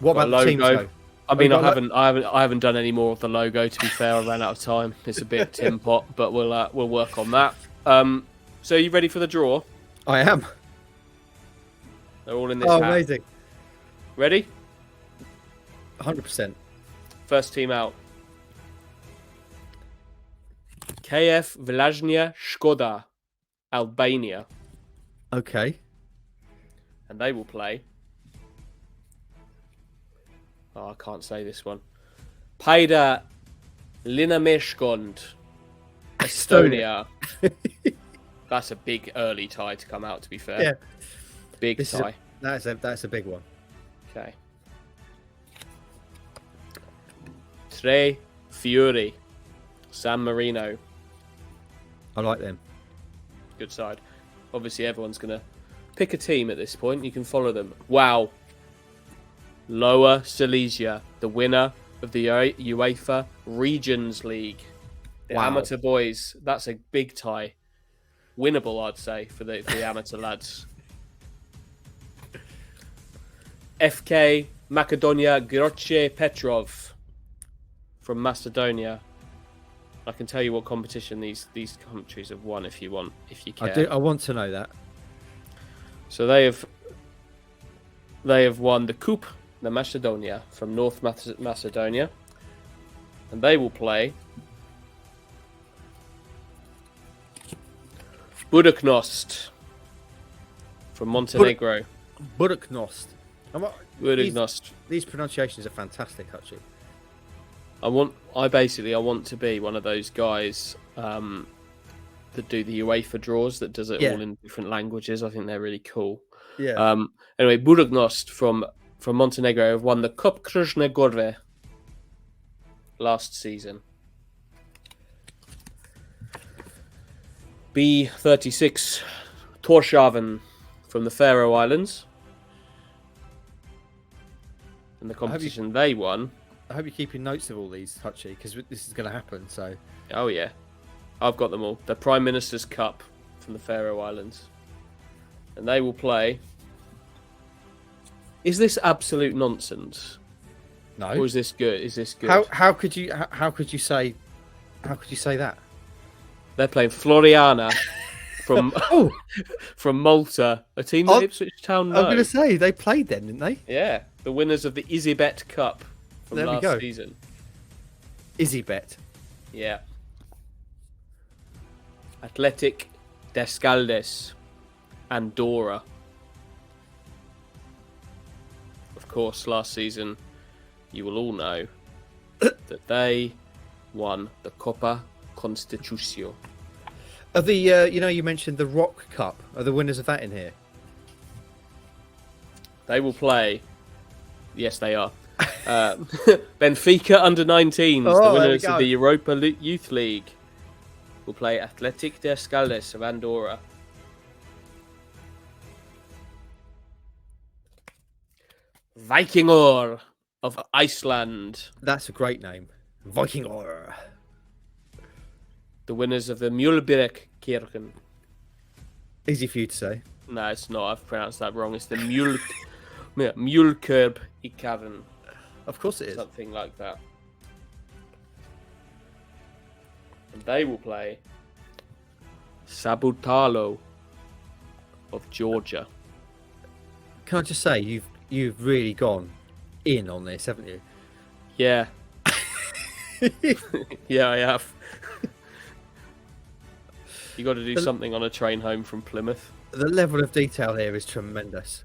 What about the teams though? I mean, I haven't done any more of the logo. To be fair, I ran out of time. It's a bit tin pot, but we'll work on that. So, are you ready for the draw? I am. They're all in this hat. Amazing. Ready? 100%. First team out. KF Vlajnia Škoda, Albania. Okay. And they will play. Oh, I can't say this one. Paida Linameshkond, Estonia. That's a big early tie to come out, to be fair. Yeah. Big tie. That's a big one. Okay. Tre Fiori, San Marino. I like them. Good side. Obviously, everyone's going to pick a team at this point. You can follow them. Wow. Lower Silesia, the winner of the UEFA Regions League. The amateur boys. That's a big tie. Winnable, I'd say, for the amateur lads. FK Macedonia Groce Petrov from Macedonia. I can tell you what competition these countries have won if you care. I want to know that. So they have won the Coupe de Macedonia from North Macedonia, and they will play Budućnost from Montenegro. Budućnost. Budućnost. These pronunciations are fantastic, actually. I want to be one of those guys that do the UEFA draws that does it all in different languages. I think they're really cool. Yeah. Anyway, Budućnost from Montenegro have won the Cup Krušne Gore last season. B36 Torshavn from the Faroe Islands. And the competition they won. I hope you're keeping notes of all these, Hutchie, because this is going to happen. So. Oh yeah, I've got them all. The Prime Minister's Cup from the Faroe Islands, and they will play. Is this absolute nonsense? No. Or is this good? How could you say that? They're playing Floriana from from Malta, a team that Ipswich Town know. I'm going to say they played then, didn't they? Yeah, the winners of the Izibet Cup from last season. Izibet. Yeah. Athletic Descaldes, Andorra. Of course, last season, you will all know that they won the Copa Constitucio. Are the you mentioned the Rock Cup? Are the winners of that in here? They will play. Yes, they are. Benfica under-19s, the winners of the Europa Youth League, will play Athletic Descaldes of Andorra. Vikingur of Iceland. That's a great name. Vikingur. The winners of the Mjölbyrkirken. Easy for you to say. No, it's not. I've pronounced that wrong. It's the Mjölkirken. Of course it is. Something like that. And they will play Sabutalo of Georgia. Can I just say you've really gone in on this, haven't you? Yeah. Yeah, I have. You got to do something on a train home from Plymouth. The level of detail here is tremendous.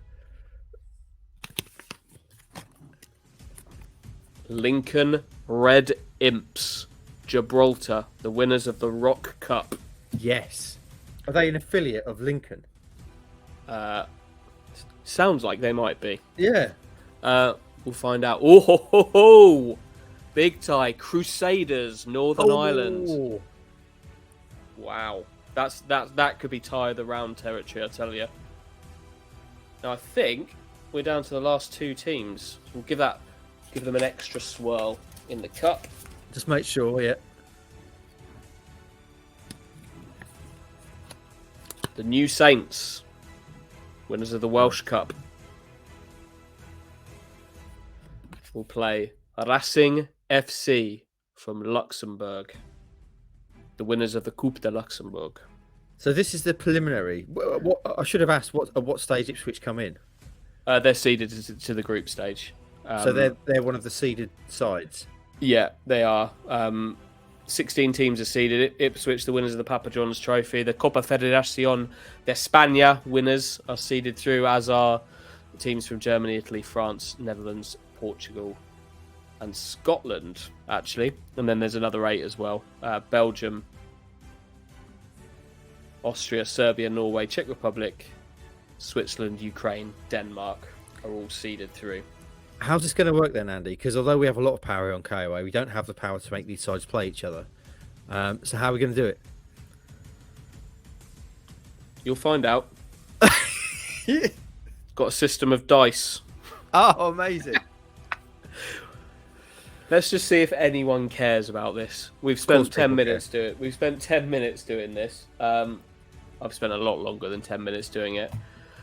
Lincoln Red Imps, Gibraltar, the winners of the Rock Cup. Yes. Are they an affiliate of Lincoln? Sounds like they might be. Yeah. We'll find out. Oh, ho, ho, ho. Big tie, Crusaders, Northern Ireland. Wow, that could be tie of the round territory, I tell you. Now I think we're down to the last two teams. We'll give them an extra swirl in the cup. Just make sure, yeah. The New Saints, winners of the Welsh Cup, will play Racing FC from Luxembourg, the winners of the Coupe de Luxembourg. So this is the preliminary. What I should have asked, at what stage Ipswich come in? They're seeded to the group stage. So they're one of the seeded sides. Yeah, they are. 16 teams are seeded. Ipswich, the winners of the Papa John's Trophy. The Copa Federación de España winners are seeded through, as are teams from Germany, Italy, France, Netherlands, Portugal, and Scotland, actually. And then there's another 8 as well. Belgium, Austria, Serbia, Norway, Czech Republic, Switzerland, Ukraine, Denmark are all seeded through. How's this going to work then, Andy? Because although we have a lot of power on KOA, we don't have the power to make these sides play each other. So how are we going to do it? You'll find out. Got a system of dice. Oh, amazing. Let's just see if anyone cares about this. We've spent 10 minutes doing it. We've spent 10 minutes doing this. I've spent a lot longer than 10 minutes doing it.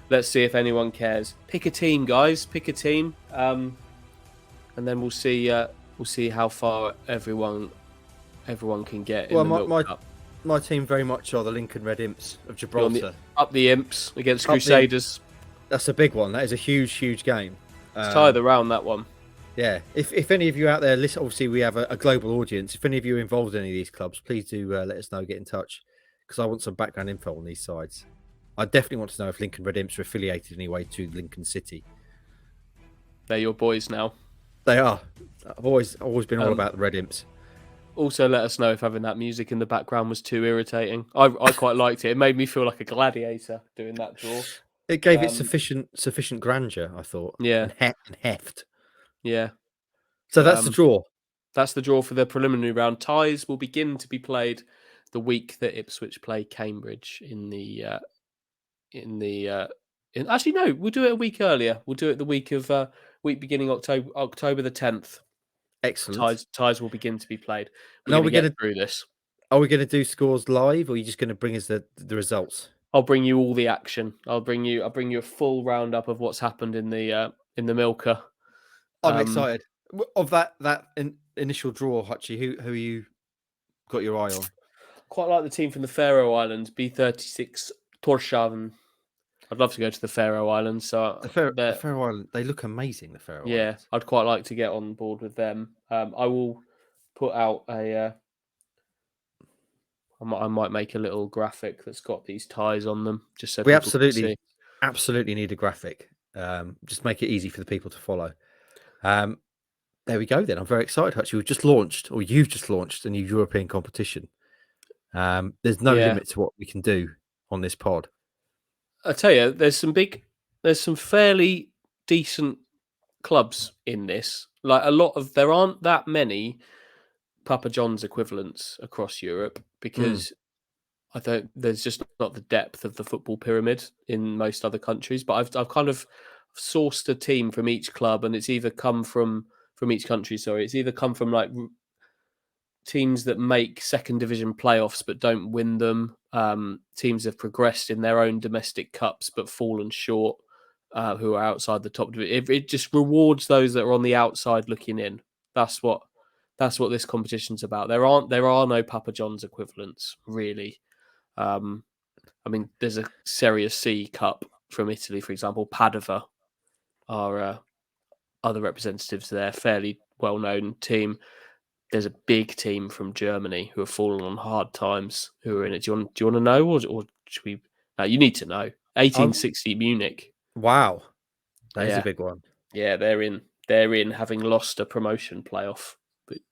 Let's see if anyone cares. Pick a team, guys. Pick a team, and then we'll see. We'll see how far everyone can get. In the Milka Cup. My team very much are the Lincoln Red Imps of Gibraltar. Up the Imps against Crusaders. That's a big one. That is a huge game. It's tie of the round, that one. Yeah. If any of you out there listen, obviously we have a global audience. If any of you are involved in any of these clubs, please do let us know. Get in touch, because I want some background info on these sides. I definitely want to know if Lincoln Red Imps are affiliated in any way to Lincoln City. They're your boys now. They are. I've always been all about the Red Imps. Also, let us know if having that music in the background was too irritating. I quite liked it. It made me feel like a gladiator doing that draw. It gave it sufficient grandeur, I thought. Yeah. And heft. Yeah. So that's the draw. That's the draw for the preliminary round. Ties will begin to be played the week that Ipswich play Cambridge actually no, we'll do it a week earlier. We'll do it the week beginning October the 10th. Excellent. Ties will begin to be played. We're going to get through this. Are we going to do scores live, or are you just going to bring us the results? I'll bring you all the action. I'll bring you a full roundup of what's happened in the Milka. I'm excited of that initial draw, Hutchie. Who you got your eye on? Quite like the team from the Faroe Islands, B36 Tórshavn. I'd love to go to the Faroe Islands. So the Faroe Islands, they look amazing. The Faroe Islands. I'd quite like to get on board with them. I will put out I might make a little graphic that's got these ties on them, just so we absolutely need a graphic. Just make it easy for the people to follow. There we go. Then I'm very excited. Hutchie, you've just launched a new European competition. There's no limit to what we can do on this pod. I tell you, there's some fairly decent clubs in this. Like there aren't that many Papa John's equivalents across Europe, because I think there's just not the depth of the football pyramid in most other countries. But I've kind of sourced a team from each club, and it's either come from each country. Sorry, it's either come from like teams that make second division playoffs but don't win them. Teams have progressed in their own domestic cups but fallen short, who are outside the top division. It just rewards those that are on the outside looking in. That's what this competition's about. There are no Papa John's equivalents, really. And I mean, there's a Serie C Cup from Italy, for example. Padova are other representatives there, fairly well-known team. There's a big team from Germany who have fallen on hard times who are in it. Do you want to know, or should we? You need to know. 1860 Munich. Wow, that is a Yeah. big one. Yeah, they're in. They're in, having lost a promotion playoff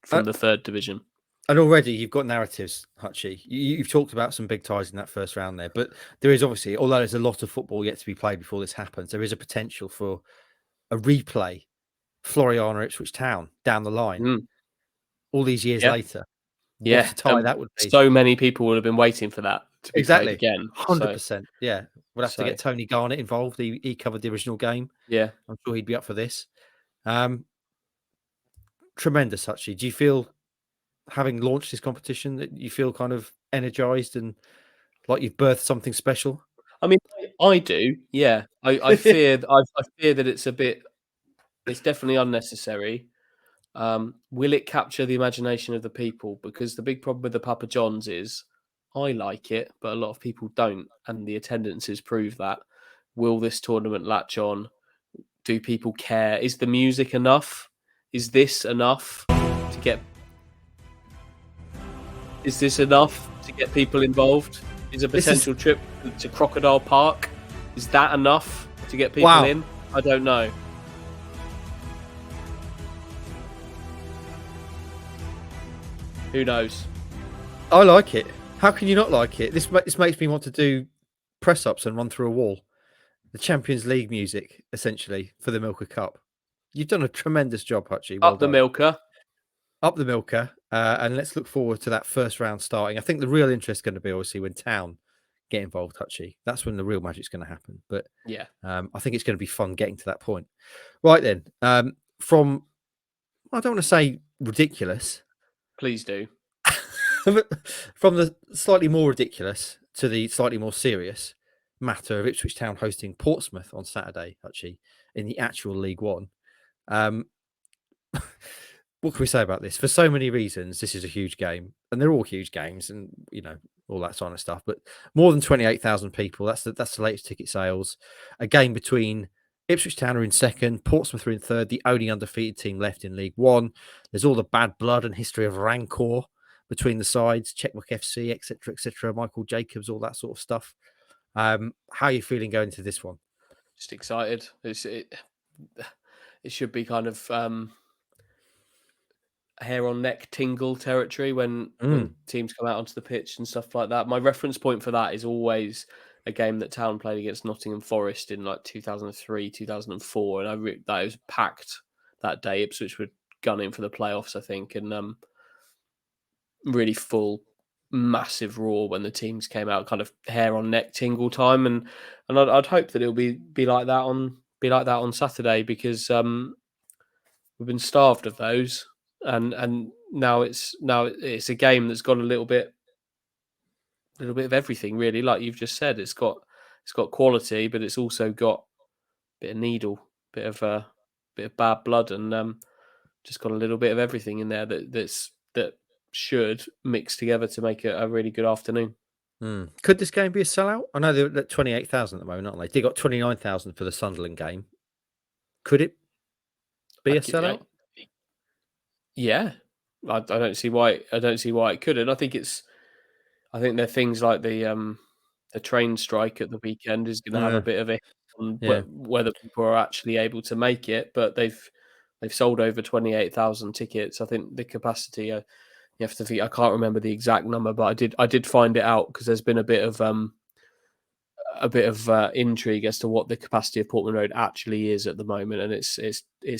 from the third division. And already you've got narratives, Hutchie. You've talked about some big ties in that first round there, but there is obviously, although there's a lot of football yet to be played before this happens, there is a potential for a replay, Floriana Ipswich Town down the line, all these years later. Yeah, What a tie that would be. So many people would have been waiting for that to be played again. 100%. Yeah, we'll have to get Tony Garnett involved. He covered the original game. Yeah, I'm sure he'd be up for this. Tremendous, Hutchie. Do you feel, having launched this competition, that you feel kind of energized and like you've birthed something special? I mean, I do. Yeah, I fear that it's definitely unnecessary. Will it capture the imagination of the people? Because the big problem with the Papa John's is I like it, but a lot of people don't, and the attendances prove that. Will this tournament latch on? Do people care? Is the music enough? Is this enough to get? Is this enough to get people involved? Is a potential trip to Crocodile Park, is that enough to get people in? I don't know. Who knows? I like it. How can you not like it? This makes me want to do press ups and run through a wall. The Champions League music, essentially, for the Milka Cup. You've done a tremendous job, Hutchie. Well Up the done. Milka. Up the Milka. And let's look forward to that first round starting. I think the real interest is going to be obviously when Town get involved, Hutchie. That's when the real magic's going to happen. But yeah, I think it's going to be fun getting to that point. Right then, from, I don't want to say ridiculous. Please do. From the slightly more ridiculous to the slightly more serious matter of Ipswich Town hosting Portsmouth on Saturday, Hutchie, in the actual League One. What can we say about this? For so many reasons, this is a huge game, and they're all huge games, and you know all that sort of stuff. But more than 28,000 people. That's the latest ticket sales. A game between Ipswich Town are in second, Portsmouth are in third, the only undefeated team left in League One. There's all the bad blood and history of rancor between the sides, Checkbook FC, etc., Michael Jacobs, all that sort of stuff. How are you feeling going into this one? Just excited. It should be kind of hair on neck tingle territory when teams come out onto the pitch and stuff like that. My reference point for that is always a game that Town played against Nottingham Forest in like 2003, 2004, and that was packed that day. Ipswich were gunning for the playoffs, I think, and really full, massive roar when the teams came out, kind of hair on neck tingle time, and I'd hope that it'll be like that on Saturday, because we've been starved of those, and now it's a game that's got a little bit of everything, really. Like you've just said, it's got quality, but it's also got a bit of needle, bit of bad blood, and just got a little bit of everything in there that should mix together to make a really good afternoon. Could this game be a sellout? I know they're at 28,000 at the moment, aren't they? They got 29,000 for the Sunderland game. Could it be a sellout? Yeah, I don't see why it couldn't. I think there are things like the train strike at the weekend is going to have a bit of it on whether people are actually able to make it, but they've sold over 28,000 tickets. I think the capacity, you have to think, I can't remember the exact number, but I did find it out, because there's been a bit of intrigue as to what the capacity of Portman Road actually is at the moment, and it's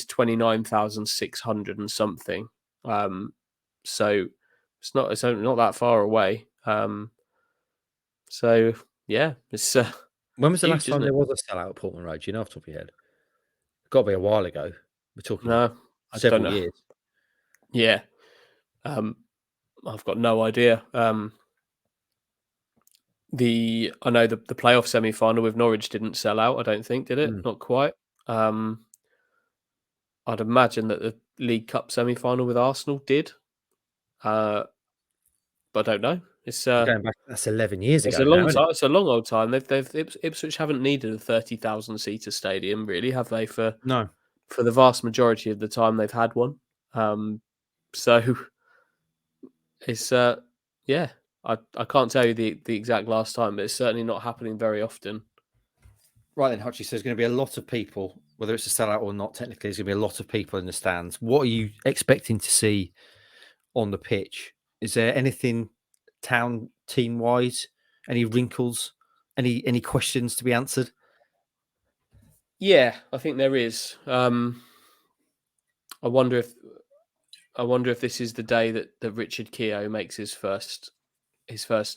29,600 and something. So it's not that far away. So yeah, it's when was the huge, last time there was a sellout at Portman Road? Do you know off the top of your head? Got to be a while ago. We're talking several years. Yeah, I've got no idea. I know the playoff semi-final with Norwich didn't sell out, I don't think, did it? Not quite. I'd imagine that the League Cup semi-final with Arsenal did. But I don't know. It's Going back, that's 11 years it's ago a long now, isn't it? time. It's a long old time. Ipswich haven't needed a 30,000 seater stadium, really, have they? For No. the vast majority of the time they've had one. So it's yeah. I can't tell you the exact last time, but it's certainly not happening very often. Right then, Hutchie, so there's going to be a lot of people, whether it's a sellout or not, technically, there's going to be a lot of people in the stands. What are you expecting to see on the pitch? Is there anything town team-wise, any wrinkles, any questions to be answered? Yeah, I think there is. I wonder if this is the day that Richard Keogh makes his first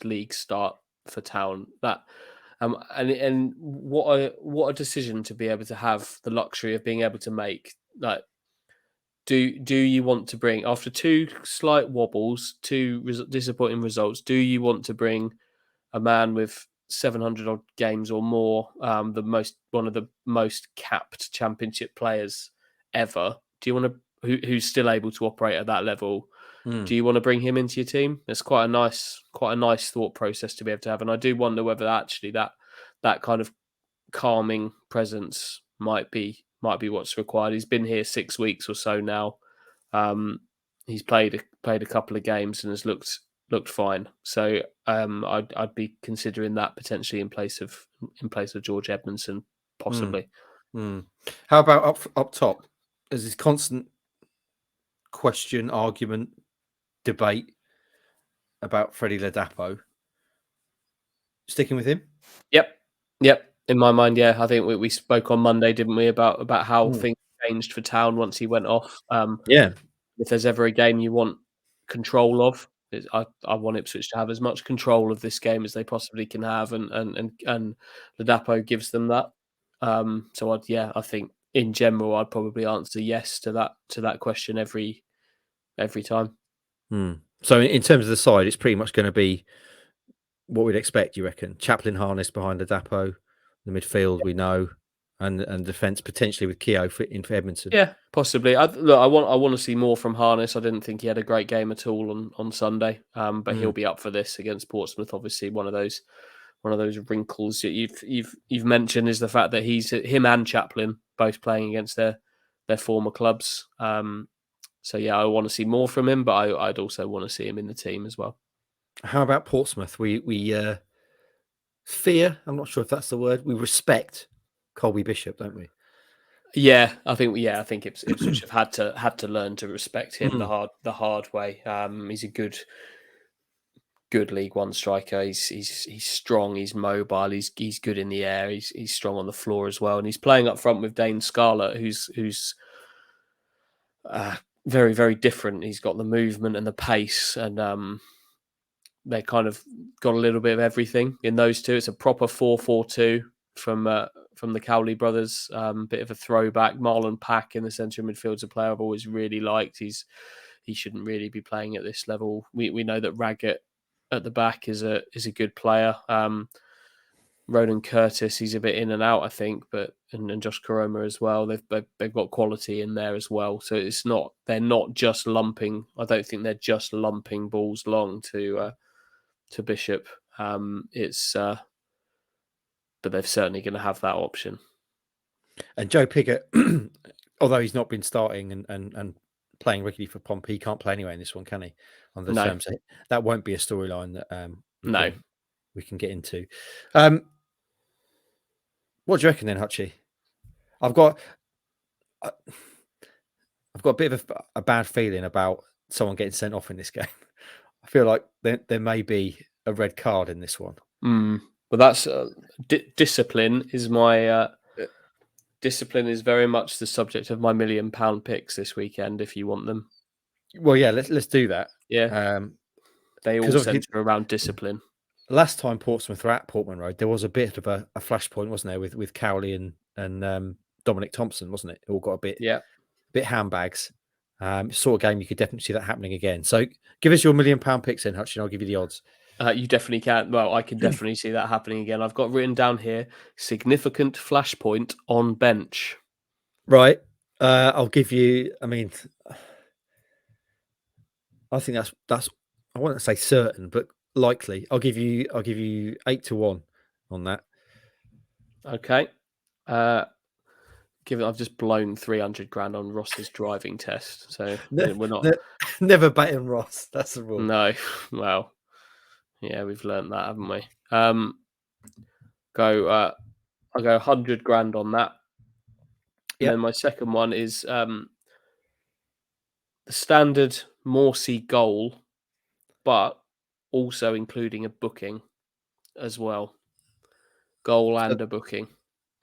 league start for Town. That and what a decision to be able to have the luxury of being able to make. Like, do you want to bring, after two slight wobbles, disappointing results, do you want to bring a man with 700 odd games or more, one of the most capped Championship players ever? Do you want to, who's still able to operate at that level? Do you want to bring him into your team? It's quite a nice thought process to be able to have, and I do wonder whether actually that kind of calming presence might be what's required. He's been here 6 weeks or so now. He's played a couple of games and has looked fine. So I'd be considering that potentially in place of George Edmondson, possibly. How about up top? There's this constant question, argument, debate about Freddie Ladapo. Sticking with him? Yep. In my mind, yeah. I think we spoke on Monday, didn't we, about how things changed for Town once he went off. Yeah. If there's ever a game you want control of, I want Ipswich to have as much control of this game as they possibly can have, and Ladapo gives them that. So I think in general I'd probably answer yes to that question every time. So in terms of the side, it's pretty much going to be what we'd expect, you reckon? Chaplin harnessed behind Ladapo, the midfield we know, and defence potentially with Keogh in for Edmondson. Yeah, possibly. I want to see more from Harness. I didn't think he had a great game at all on Sunday, but he'll be up for this against Portsmouth. Obviously, one of those wrinkles that you've mentioned is the fact that him and Chaplin both playing against their former clubs. So yeah, I want to see more from him, but I'd also want to see him in the team as well. How about Portsmouth? We fear, I'm not sure if that's the word, we respect Colby Bishop, don't we? Yeah, I think Ipswich have had to learn to respect him the hard way. He's a good League One striker. He's strong. He's mobile. He's good in the air. He's strong on the floor as well. And he's playing up front with Dane Scarlett, who's very, very different. He's got the movement and the pace, and they kind of got a little bit of everything in those two. It's a proper 4-4-2 from the Cowley brothers. Bit of a throwback. Marlon Pack in the centre of midfield is a player I've always really liked. He shouldn't really be playing at this level. We know that Raggett at the back is a good player. Ronan Curtis, he's a bit in and out, I think, but and Josh Koroma as well. They've got quality in there as well. So they're not just lumping. I don't think they're just lumping balls long to Bishop. But they're certainly going to have that option. And Joe Piggott, although he's not been starting and playing regularly for Pompey, he can't play anyway in this one, can he? On the terms, so that won't be a storyline that we can get into. What do you reckon then, Hutchie? I've got a bit of a bad feeling about someone getting sent off in this game. I feel like there may be a red card in this one. But that's discipline is my discipline is very much the subject of my £1 million picks this weekend. If you want them, well, yeah, let's do that. Yeah, they all centre around discipline. Last time Portsmouth were at Portman Road, there was a bit of a flashpoint, wasn't there, with Cowley and Dominic Thompson, wasn't it? It all got a bit handbags. Sort of game you could definitely see that happening again. So give us your £1 million picks in, Hutch, and I'll give you the odds. You definitely can. Well, I can definitely see that happening again. I've got written down here, significant flashpoint on bench. Right. I'll give you, I think that's I wouldn't say certain, but likely. I'll give you 8-1 on that. Okay. Given I've just blown 300 grand on Ross's driving test, so we're not. Never bet on Ross. That's the rule. No, well, yeah, we've learned that, haven't we? I'll go 100 grand on that. And Yep. then my second one is the standard Morsey goal, but also including a booking as well. Goal and a booking.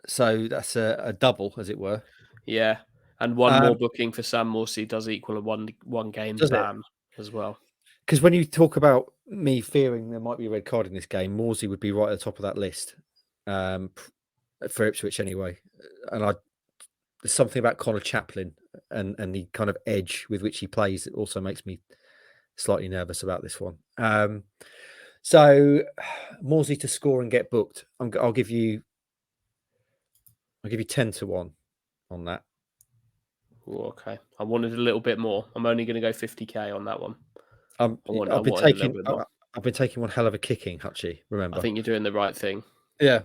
So that's a double, as it were. Yeah. And one more booking for Sam Morsey does equal a one game ban as well. Because when you talk about me fearing there might be a red card in this game, Morsey would be right at the top of that list for Ipswich anyway. And there's something about Connor Chaplin and the kind of edge with which he plays that also makes me slightly nervous about this one. So Morsey to score and get booked. I'll give you 10-1 on that. Ooh, okay. I wanted a little bit more. I'm only going to go 50k on that one. I've been taking one hell of a kicking, Hutchie. Remember, I think you're doing the right thing. Yeah.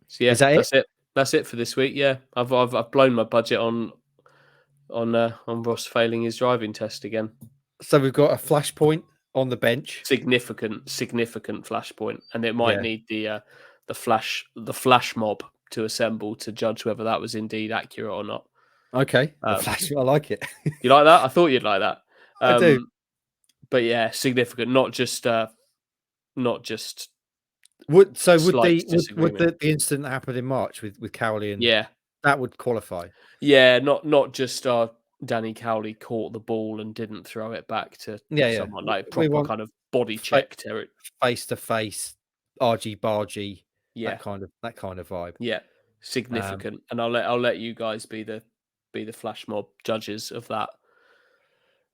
So yeah, that's it. That's it for this week. Yeah, I've blown my budget on Ross failing his driving test again. So we've got a flashpoint on the bench. Significant flashpoint, and it might need the flash mob to assemble to judge whether that was indeed accurate or not. Okay, I like it. You like that? I thought you'd like that. I do. But yeah, significant. Not just. Would the incident that happened in March with Cowley and that would qualify? Yeah, not just Danny Cowley caught the ball and didn't throw it back to someone like proper kind of body check territory, face to face, argy bargy, that kind of vibe. Yeah, significant. And I'll let you guys be the flash mob judges of that.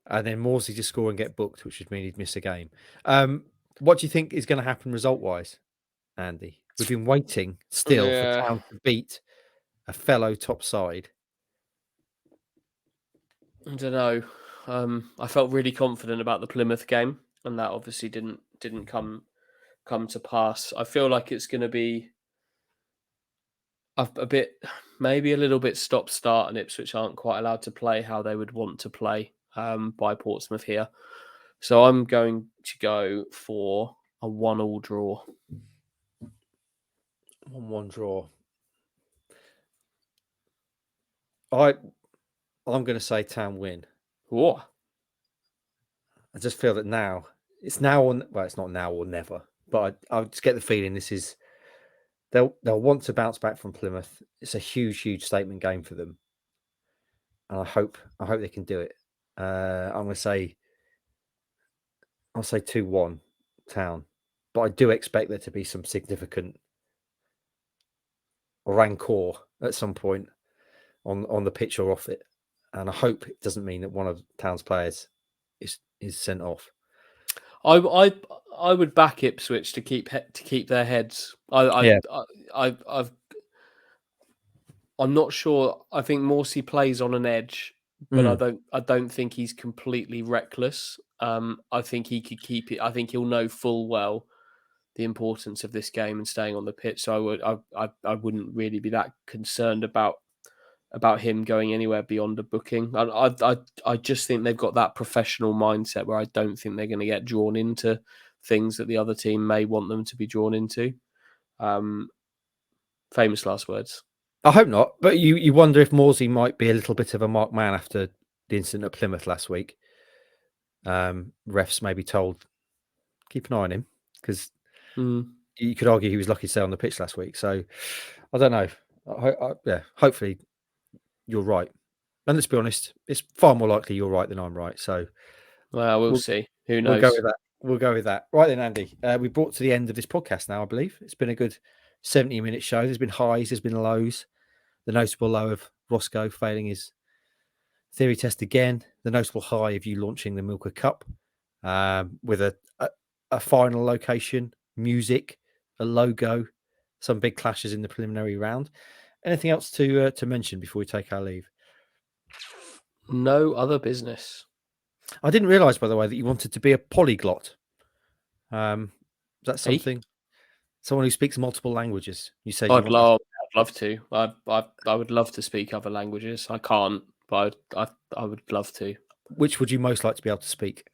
And then Morsey to score and get booked, which would mean he'd miss a game. What do you think is going to happen result wise, Andy? We've been waiting still for Town to beat a fellow top side. I don't know. I felt really confident about the Plymouth game, and that obviously didn't come to pass. I feel like it's going to be maybe a little bit stop-start, and Ipswich aren't quite allowed to play how they would want to play by Portsmouth here. So I'm going to go for a 1-1 draw. 1-1 draw. I'm going to say Town win. What? I just feel that now it's not now or never, but I just get the feeling this is they'll want to bounce back from Plymouth. It's a huge statement game for them, and I hope they can do it. I'll say 2-1 Town, but I do expect there to be some significant rancor at some point on the pitch or off it. And I hope it doesn't mean that one of Town's players is sent off. I would back Ipswich to keep their heads. I'm not sure. I think Morsey plays on an edge, but I don't think he's completely reckless. I think he could keep it. I think he'll know full well the importance of this game and staying on the pitch. So I wouldn't really be that concerned about him going anywhere beyond a booking. I just think they've got that professional mindset where I don't think they're going to get drawn into things that the other team may want them to be drawn into. Famous last words. I hope not, but you wonder if Morsey might be a little bit of a marked man after the incident at Plymouth last week. Refs may be told, keep an eye on him, because you could argue he was lucky to stay on the pitch last week. So I don't know. Hopefully you're right. And let's be honest, it's far more likely you're right than I'm right. So we'll see. Who knows? We'll go with that. Right then, Andy. We brought to the end of this podcast now, I believe. It's been a good 70-minute show. There's been highs, there's been lows. The notable low of Roscoe failing his theory test again. The notable high of you launching the Milka Cup with a final location, music, a logo, some big clashes in the preliminary round. Anything else to mention before we take our leave? No other business. I didn't realise, by the way, that you wanted to be a polyglot That's Hey? something. Someone who speaks multiple languages. You said you I'd want. love to. I would love to speak other languages. I can't, but I would love to. Which would you most like to be able to speak?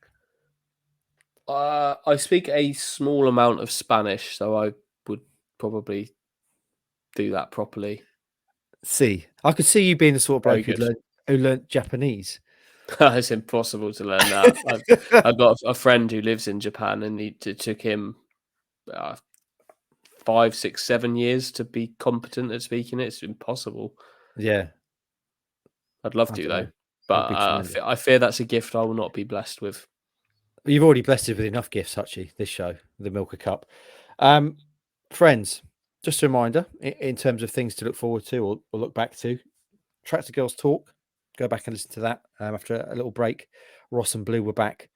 I speak a small amount of Spanish, so I would probably do that properly. See, I could see you being the sort of Very bloke good. who learned Japanese. It's impossible to learn that. I've got a friend who lives in Japan, and it took him 5, 6, 7 years to be competent at speaking it. It's impossible. Yeah, I'd love I to don't though, know. but That'd be tremendous. I fear that's a gift I will not be blessed with. You've already blessed us with enough gifts, Hutchie, this show, the Milka Cup. Friends, just a reminder in terms of things to look forward to or look back to. Tractor Girls Talk. Go back and listen to that after a little break. Ross and Blue were back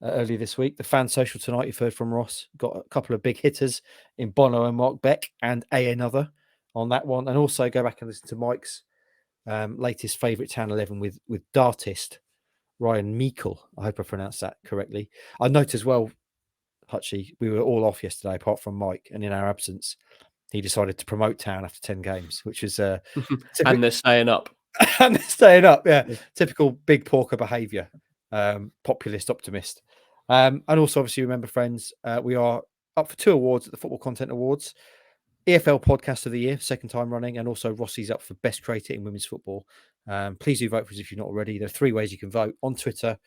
earlier this week. The fan social tonight, you've heard from Ross. Got a couple of big hitters in Bono and Mark Beck and another on that one. And also go back and listen to Mike's latest favourite Town 11 with Dartist Ryan Meikle. I hope I pronounced that correctly. I note as well, Hutchie, we were all off yesterday apart from Mike, and in our absence, he decided to promote Town after 10 games, which is And they're staying up. and they're staying up. Yeah, typical big porker behaviour. Populist optimist. And also, obviously, remember, friends, we are up for 2 awards at the Football Content Awards. EFL Podcast of the Year, second time running, and also Rossi's up for Best Creator in Women's Football. Please do vote for us if you're not already. There are 3 ways you can vote: on Twitter,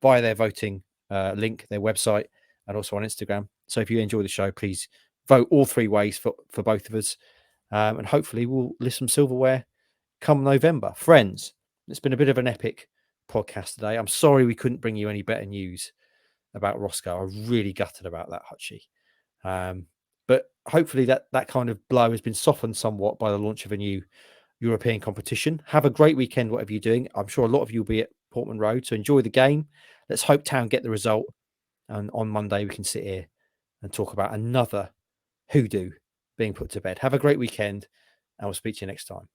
via their voting link, their website, and also on Instagram. So if you enjoy the show, please vote all 3 ways for both of us. And hopefully we'll list some silverware come November. Friends, it's been a bit of an epic podcast today. I'm sorry we couldn't bring you any better news about Roscoe. I'm really gutted about that, Hutchie. But hopefully that kind of blow has been softened somewhat by the launch of a new European competition. Have a great weekend, whatever you're doing. I'm sure a lot of you will be at Portman Road, so enjoy the game. Let's hope Town get the result. And on Monday, we can sit here and talk about another hoodoo being put to bed. Have a great weekend, and we'll speak to you next time.